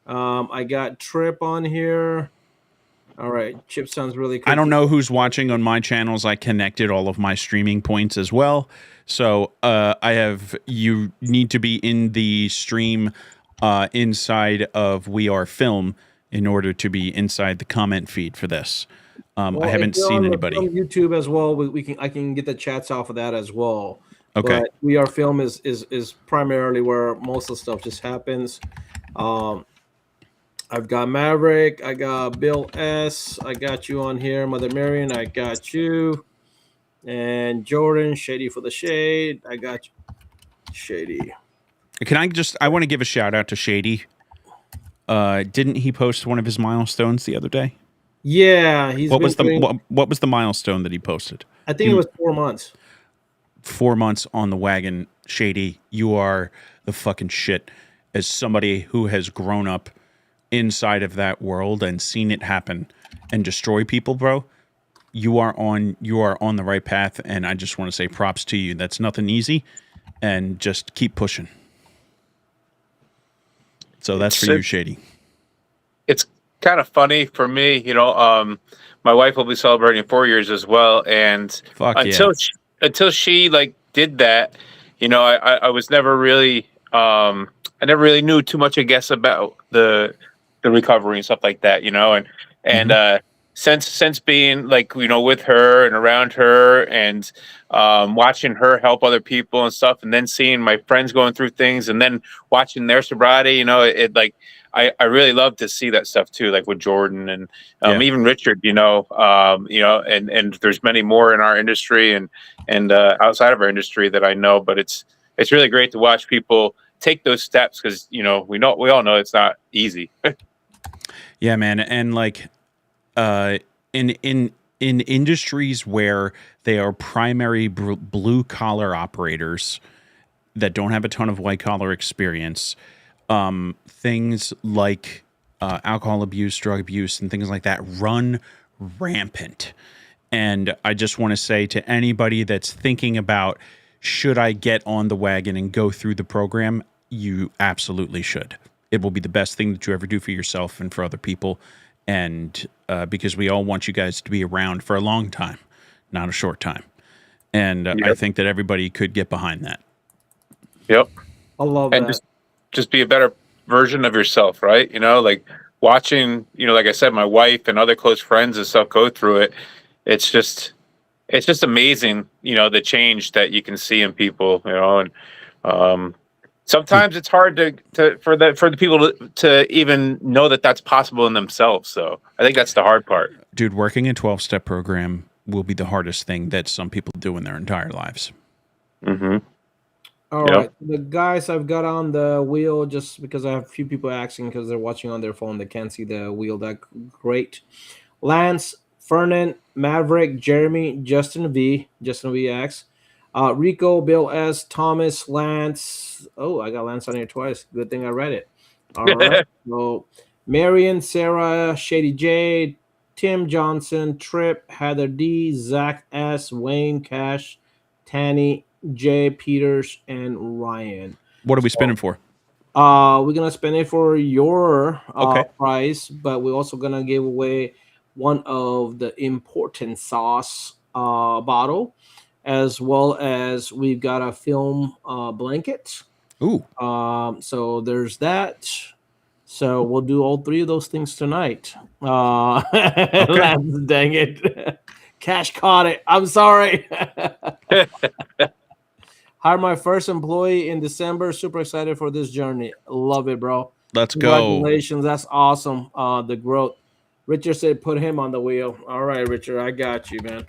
I got Trip on here. All right. Chip sounds really cool. I don't know who's watching on my channels. I connected all of my streaming points as well. So you need to be in the stream inside of We Are Film in order to be inside the comment feed for this. Well, I haven't seen anybody on YouTube as well. I can get the chats off of that as well. Okay. But We Are Film is primarily where most of the stuff just happens. I've got Maverick. I got Bill S. I got you on here, Mother Marion. I got you, and Jordan Shady for the shade. I got you, Shady. I want to give a shout out to Shady. Didn't he post one of his milestones the other day? Yeah, what was the milestone that he posted? I think it was 4 months. 4 months on the wagon, Shady. You are the fucking shit. As somebody who has grown up inside of that world and seen it happen and destroy people, bro, you are on the right path, and I just want to say props to you. That's nothing easy, and just keep pushing. So that's for you, Shady. It's kind of funny for me, my wife will be celebrating 4 years as well, and until she like did that, I was never really I never really knew too much, I guess, about the recovery and stuff like that, and since being like with her and around her and watching her help other people and stuff, and then seeing my friends going through things and then watching their sobriety, it like I really love to see that stuff too, like with Jordan and even Richard, and there's many more in our industry and outside of our industry that I know, but it's really great to watch people take those steps because we all know it's not easy. Yeah, man, and like in industries where they are primary blue collar operators that don't have a ton of white collar experience, things like alcohol abuse, drug abuse, and things like that run rampant. And I just want to say to anybody that's thinking about, should I get on the wagon and go through the program? You absolutely should. It will be the best thing that you ever do for yourself and for other people. And because we all want you guys to be around for a long time, not a short time. And I think that everybody could get behind that. Yep. I love and that. Just be a better version of yourself, right? Like watching, like I said, my wife and other close friends and stuff go through it. It's just amazing, the change that you can see in people, and sometimes it's hard for the people to even know that that's possible in themselves. So I think that's the hard part. Dude, working a 12-step program will be the hardest thing that some people do in their entire lives. Mm-hmm. All right. The guys I've got on the wheel, just because I have a few people asking because they're watching on their phone, they can't see the wheel that great. Lance, Fernan, Maverick, Jeremy, Justin X, Rico, Bill S, Thomas, Lance. Oh, I got Lance on here twice. Good thing I read it. All right. So Marion, Sarah, Shady J, Tim Johnson, Trip, Heather D, Zach S, Wayne, Cash, Tanny, Jay, Peters, and Ryan. What are we spinning for? We're gonna spend it for your prize, but we're also gonna give away one of the important sauce bottle, as well as we've got a film blanket. Ooh. So there's that. So we'll do all three of those things tonight. Dang it. Cash caught it. I'm sorry. Hired my first employee in December. Super excited for this journey. Love it, bro. Let's go. Congratulations. That's awesome. The growth. Richard said put him on the wheel. All right, Richard, I got you, man.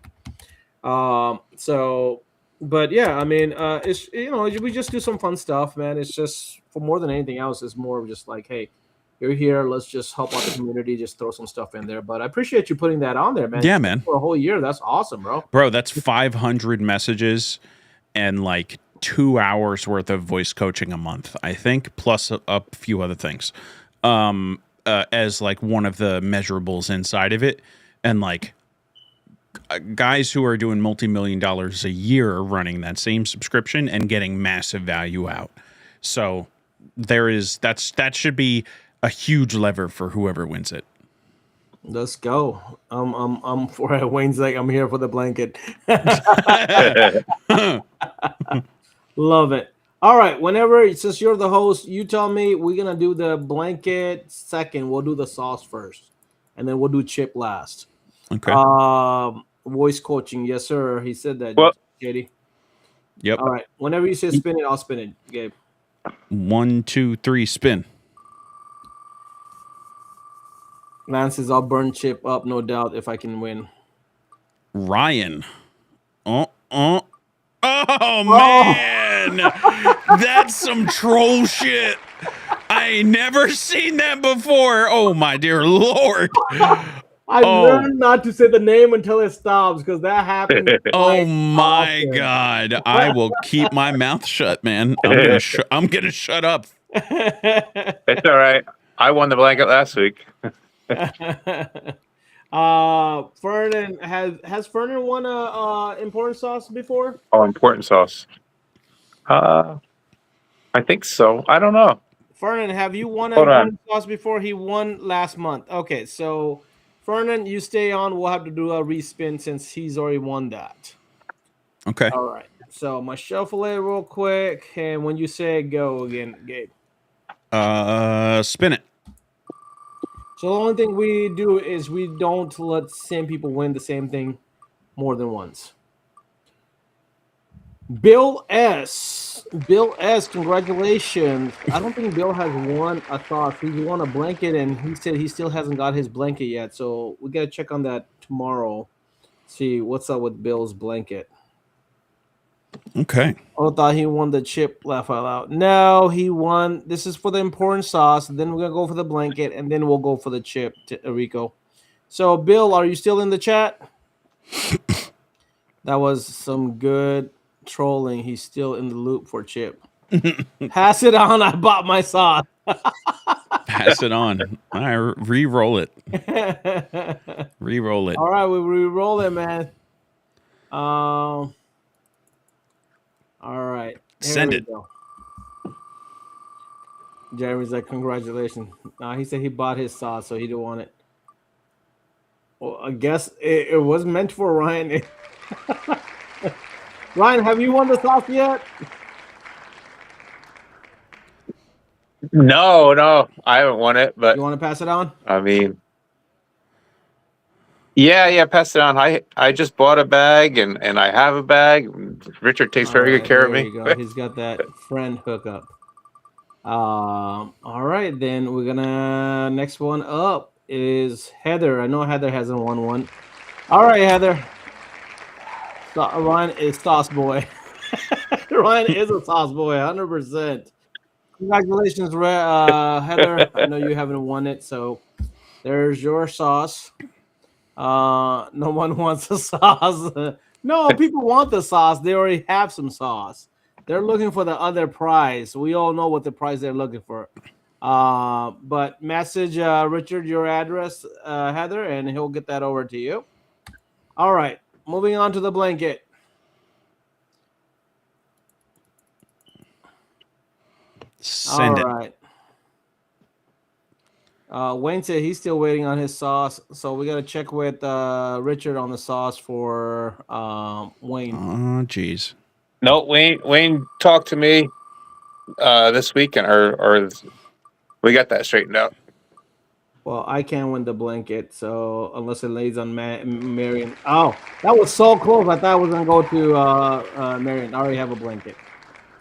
But yeah, I mean, it's we just do some fun stuff, man. It's just for more than anything else, it's more of just like, hey, you're here, let's just help out the community, just throw some stuff in there. But I appreciate you putting that on there, man. Yeah, man. For a whole year, that's awesome, bro. Bro, that's 500 messages and like 2 hours worth of voice coaching a month, I think, plus a few other things. As like one of the measurables inside of it. And like guys who are doing multi-million dollars a year are running that same subscription and getting massive value out. So that should be a huge lever for whoever wins it. Let's go. I'm for it. Wayne's like, I'm here for the blanket. Love it. All right. Whenever, since you're the host, you tell me we're gonna do the blanket second. We'll do the sauce first, and then we'll do chip last. Okay. Voice coaching, yes, sir. He said that. Well, Katie. Yep. All right. Whenever you say spin it, I'll spin it, Gabe. 1, 2, 3, spin. Man says I'll burn Chip up, no doubt, if I can win. Ryan. Oh man. That's some troll shit. I ain't never seen that before. Oh my dear Lord. I learned not to say the name until it stops because that happens. Oh my God. I will keep my mouth shut, man. I'm gonna shut up. It's all right. I won the blanket last week. Fernan has Fernan won a important sauce before? Oh, important sauce. I think so. I don't know. Fernan, have you won an important sauce before? He won last month. Okay, so Fernan, you stay on. We'll have to do a respin since he's already won that. Okay. All right. So I'm gonna shuffle it real quick, and when you say go again, Gabe. Spin it. So the only thing we do is we don't let the same people win the same thing more than once. Bill S. Congratulations. I don't think Bill has won a sauce. He's won a blanket, and he said he still hasn't got his blanket yet. So we got to check on that tomorrow. See what's up with Bill's blanket. Okay. I thought he won the chip, laugh out loud. No, he won. This is for the important sauce. Then we're going to go for the blanket, and then we'll go for the chip, Rico. So, Bill, are you still in the chat? That was some good trolling. He's still in the loop for chip. Pass it on. I bought my sauce. Pass it on. I re-roll it. Re-roll it. All right, we re-roll it, man. All right. Send it. Go. Jeremy's like, congratulations. He said he bought his sauce, so he didn't want it. Well, I guess it was meant for Ryan. Ryan, have you won the sauce yet? No, I haven't won it. But you want to pass it on? I mean, yeah, pass it on. I just bought a bag and I have a bag. Richard takes very good care of me. There you go. He's got that friend hookup. All right, then we're gonna next one up is Heather. I know Heather hasn't won one. All right, Heather. Ryan is sauce boy. Ryan is a sauce boy, 100%. Congratulations, Heather. I know you haven't won it, so there's your sauce. No one wants the sauce. No, people want the sauce. They already have some sauce. They're looking for the other prize. We all know what the prize they're looking for. But message Richard your address, Heather, and he'll get that over to you. All right, moving on to the blanket. Send it. All right. Wayne said he's still waiting on his sauce, so we got to check with Richard on the sauce for Wayne. Oh, jeez. No, Wayne talked to me this weekend, or we got that straightened out. Well, I can't win the blanket, so unless it lays on Marion. Oh, that was so close. I thought I was going to go to Marion. I already have a blanket.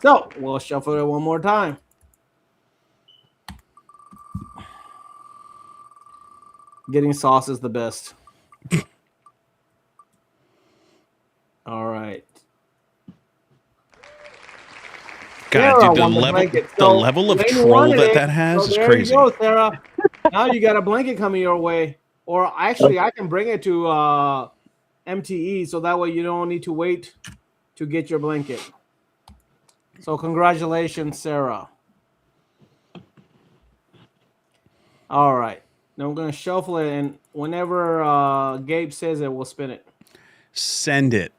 So we'll shuffle it one more time. Getting sauce is the best. All right. God, Sarah dude, won the blanket. the So level of Lane troll wanted that it. that has So is there crazy. you go, Sarah. Now you got a blanket coming your way. Or actually, I can bring it to MTE, so that way you don't need to wait to get your blanket. So congratulations, Sarah. All right. Now I'm going to shuffle it, and whenever Gabe says it, we'll spin it. Send it.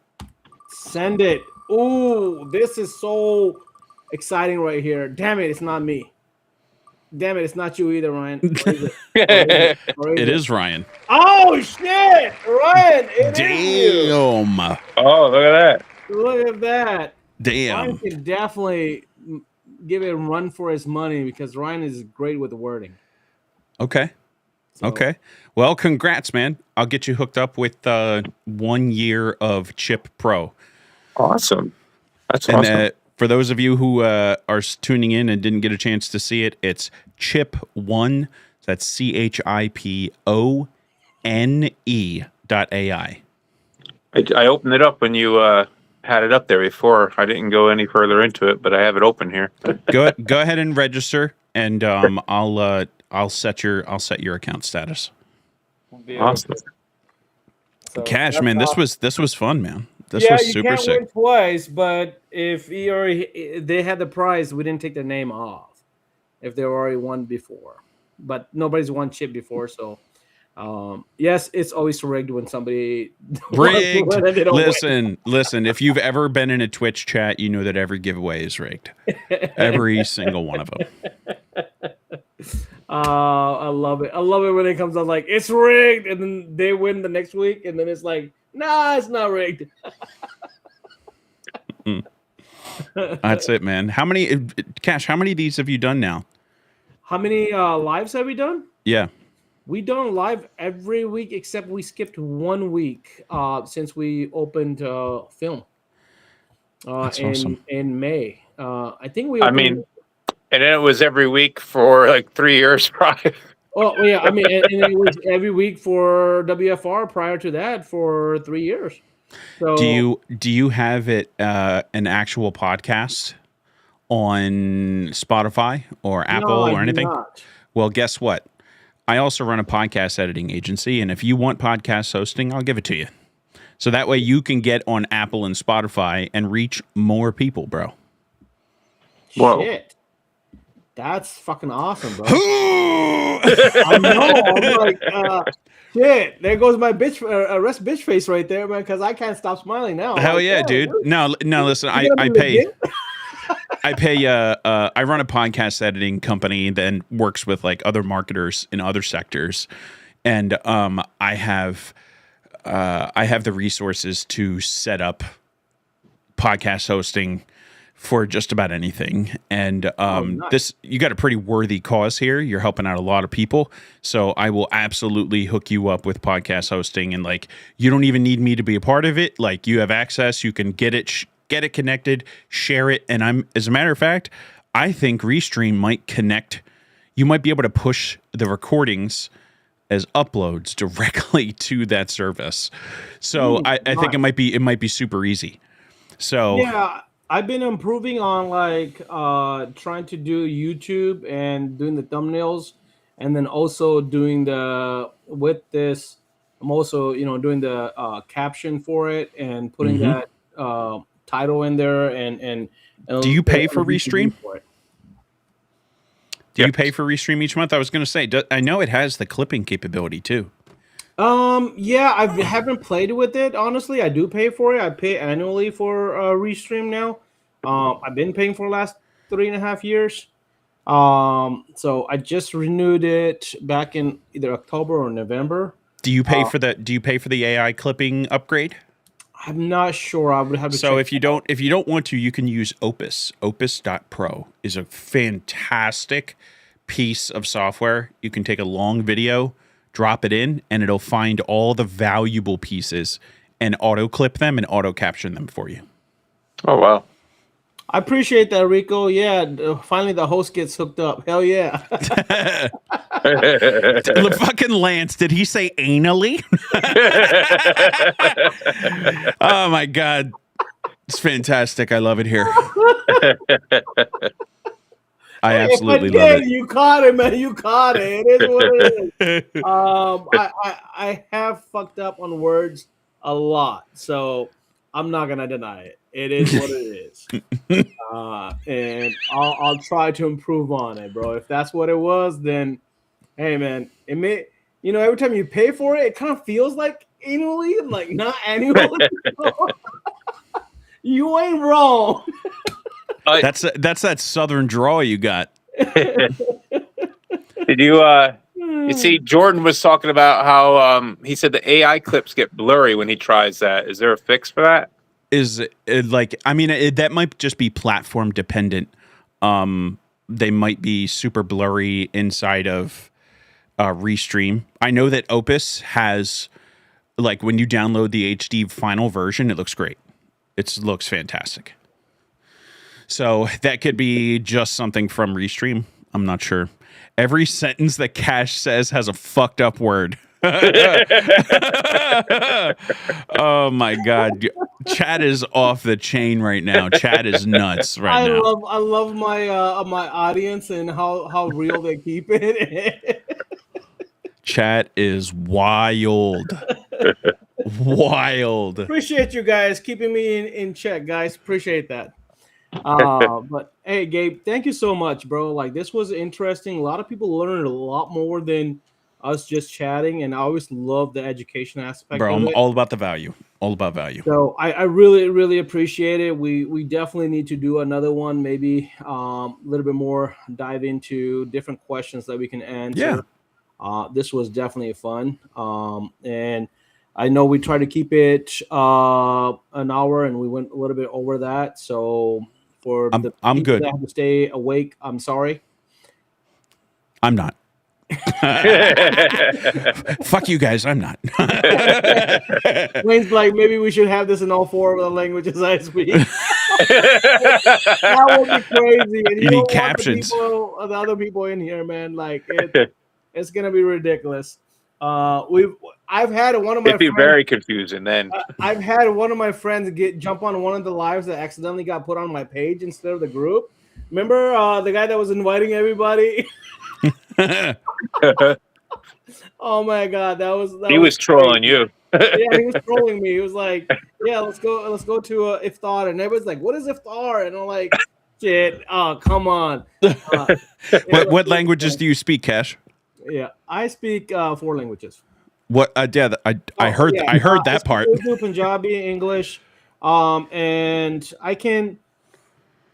Send it. Ooh, this is so exciting right here. Damn it, it's not me. Damn it, it's not you either, Ryan. Or is it? It is Ryan. Oh, shit! Ryan, it is you. Damn. Oh, look at that. Look at that. Ryan Damn. can definitely give it a run for his money because Ryan is great with the wording. Okay. So, Okay. Well, congrats, man. I'll get you hooked up with 1 year of Chip Pro. Awesome. That's And awesome. for those of you who are tuning in and didn't get a chance to see it, it's Chip One. That's CHIPONE.ai. I opened it up when you had it up there before. I didn't go any further into it, but I have it open here. Go ahead and register, and I'll set your account status. Awesome. so Cash, that's man, awesome. this was fun, man. This Yeah, was you super can't sick. win twice, but if they had the prize, we didn't take their name off. If they already won before, but nobody's won Chip before, so yes, it's always rigged when somebody Rigged. when they don't win. Listen. If you've ever been in a Twitch chat, you know that every giveaway is rigged. Every single one of them. I love it. I love it when it comes out like it's rigged, and then they win the next week, and then it's like, nah, it's not rigged. That's it, man. How many Cash? How many of these have you done now? How many lives have we done? Yeah. We done live every week except we skipped 1 week since we opened film That's awesome. in May. I think we I opened. mean, and then it was every week for like 3 years prior. Oh yeah, I mean, and it was every week for WFR prior to that for 3 years. So Do you have it an actual podcast on Spotify or Apple no, I or do anything? not. Well, guess what? I also run a podcast editing agency, and if you want podcast hosting, I'll give it to you. So that way you can get on Apple and Spotify and reach more people, bro. Whoa. Shit. That's fucking awesome, bro. I know. I'm like, shit. There goes my bitch, arrest bitch face right there, man. Because I can't stop smiling now. Hell like, yeah, dude. No, listen, I gonna be pay. legit? I pay. I run a podcast editing company that works with like other marketers in other sectors, and I have the resources to set up podcast hosting for just about anything. And nice. you got a pretty worthy cause here. You're helping out a lot of people, so I will absolutely hook you up with podcast hosting. And like, you don't even need me to be a part of it. Like, you have access. You can get it connected, share it. And as a matter of fact, I think Restream might connect. You might be able to push the recordings as uploads directly to that service. So I think it might be super easy. So yeah, I've been improving on like trying to do YouTube and doing the thumbnails, and then also doing with this. I'm also doing the caption for it and putting that title in there and do you pay for Restream? Do Yep. you pay for Restream each month? I was going to say, I know it has the clipping capability too. Yeah, I haven't played with it. Honestly, I do pay for it. I pay annually for Restream now. I've been paying for the last 3.5 years. So I just renewed it back in either October or November. Do you pay for that? Do you pay for the AI clipping upgrade? I'm not sure. I would have to. So check if you don't want to, you can use Opus. Opus.pro is a fantastic piece of software. You can take a long video, drop it in, and it'll find all the valuable pieces and auto clip them and auto caption them for you. Oh, wow. I appreciate that, Rico. Yeah, finally the host gets hooked up. Hell yeah. Fucking Lance, did he say anally? Oh my God. It's fantastic. I love it here. I absolutely if I love did, it. you caught it, man. You caught it. It is what it is. I have fucked up on words a lot, so I'm not gonna deny it. It is what it is. And I'll try to improve on it, bro. If that's what it was, then hey, man, it may, every time you pay for it, it kind of feels like annually, like not annually. You ain't wrong. That's that southern drawl you got. Did you see Jordan was talking about how he said the AI clips get blurry when he tries that. Is there a fix for that? Is it like, I mean, that might just be platform dependent. They might be super blurry inside of Restream. I know that Opus has, like, when you download the HD final version, it looks great. It looks fantastic. So that could be just something from Restream. I'm not sure. Every sentence that Cash says has a fucked up word. Oh my God. Chat is off the chain right now. Chat is nuts right now. I love my my audience and how real they keep it. Chat is wild. Wild. Appreciate you guys keeping me in check, guys. Appreciate that. But hey, Gabe, thank you so much, bro. Like, this was interesting. A lot of people learned a lot more than us just chatting, and I always love the education aspect. Bro, of I'm it. all about the value. All about value. So I really, really appreciate it. We definitely need to do another one, maybe a little bit more dive into different questions that we can answer. Yeah. This was definitely fun. And I know we tried to keep it an hour, and we went a little bit over that. So for the I'm people good. that have to stay awake, I'm sorry. I'm not. Fuck you guys. I'm not. Wayne's like, maybe we should have this in all four of the languages I speak. That would be crazy. And You need captions. The other people in here, man. Like, it's gonna be ridiculous. I've had one of my It'd be friends, very confusing then. I've had one of my friends jump on one of the lives that accidentally got put on my page instead of the group. Remember the guy that was inviting everybody? Oh my God, He was trolling you. Yeah, he was trolling me. He was like, "Yeah, let's go to iftar," and everybody's like, "What is iftar?" And I'm like, "Shit, oh come on." What languages do you speak, Cash? Yeah, I speak 4 languages. What? Yeah, I heard that part. Urdu, Punjabi, English, and I can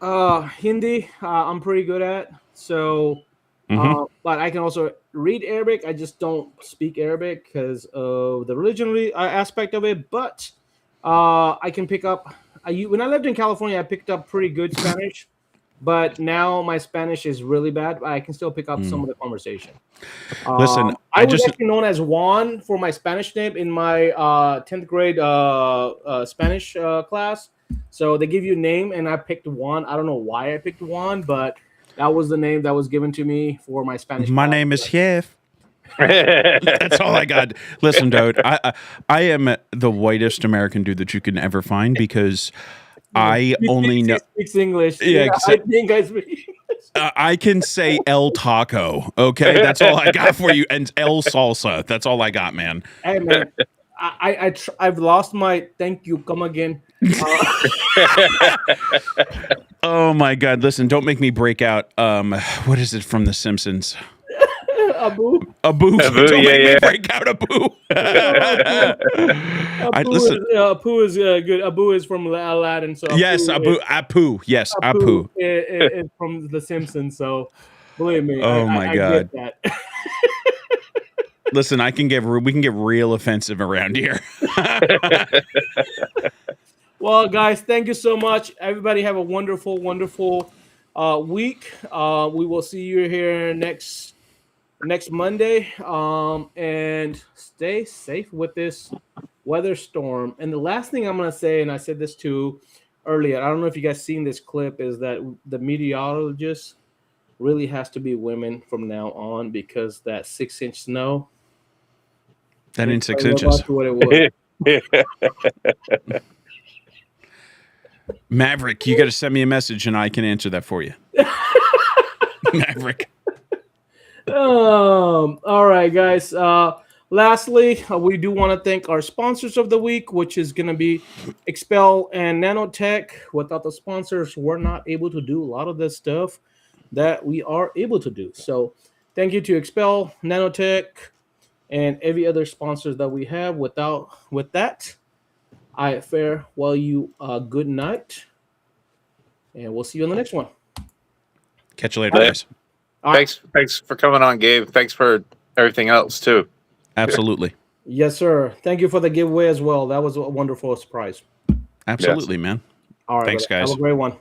Hindi. I'm pretty good at. So, but I can also read Arabic. I just don't speak Arabic because of the religion aspect of it. But I can pick up. When I lived in California, I picked up pretty good Spanish. But now my Spanish is really bad. But I can still pick up some of the conversation. Listen, I was actually known as Juan for my Spanish name in my 10th grade Spanish class. So they give you a name, and I picked Juan. I don't know why I picked Juan, but that was the name that was given to me for my Spanish. My class. name is Chef. That's all I got. Listen, dude, I am the whitest American dude that you can ever find because I only know speaks English. Yeah, I think I speak. I can say El Taco. Okay, that's all I got for you, and El Salsa. That's all I got, man. Hey, man, I've lost my thank you. Come again. Oh my God! Listen, don't make me break out. What is it from The Simpsons? Abu. Don't make me break out Abu. Abu is good. Abu is from Aladdin. So yes, Apu. Yes, Apu. Is from The Simpsons. So believe me, my God. I get that. Listen, we can get real offensive around here. Well, guys, thank you so much. Everybody have a wonderful, wonderful week. We will see you here next Monday. And stay safe with this weather storm. And the last thing I'm going to say, and I said this too earlier, I don't know if you guys seen this clip, is that the meteorologist really has to be women from now on, because that 6-inch snow. That ain't 6 I love inches. to what it was. Maverick, you got to send me a message and I can answer that for you. Maverick. All right, guys. Lastly, we do want to thank our sponsors of the week, which is going to be Expel and Nanotech. Without the sponsors, we're not able to do a lot of the stuff that we are able to do. So thank you to Expel, Nanotech, and every other sponsors that we have. With that, I farewell you good night, and we'll see you on the next one. Catch you later, guys. Thanks for coming on, Gabe. Thanks for everything else too. Absolutely. Yes, sir. Thank you for the giveaway as well. That was a wonderful surprise. Absolutely, man. All right, Thanks, brother. guys. Have a great one.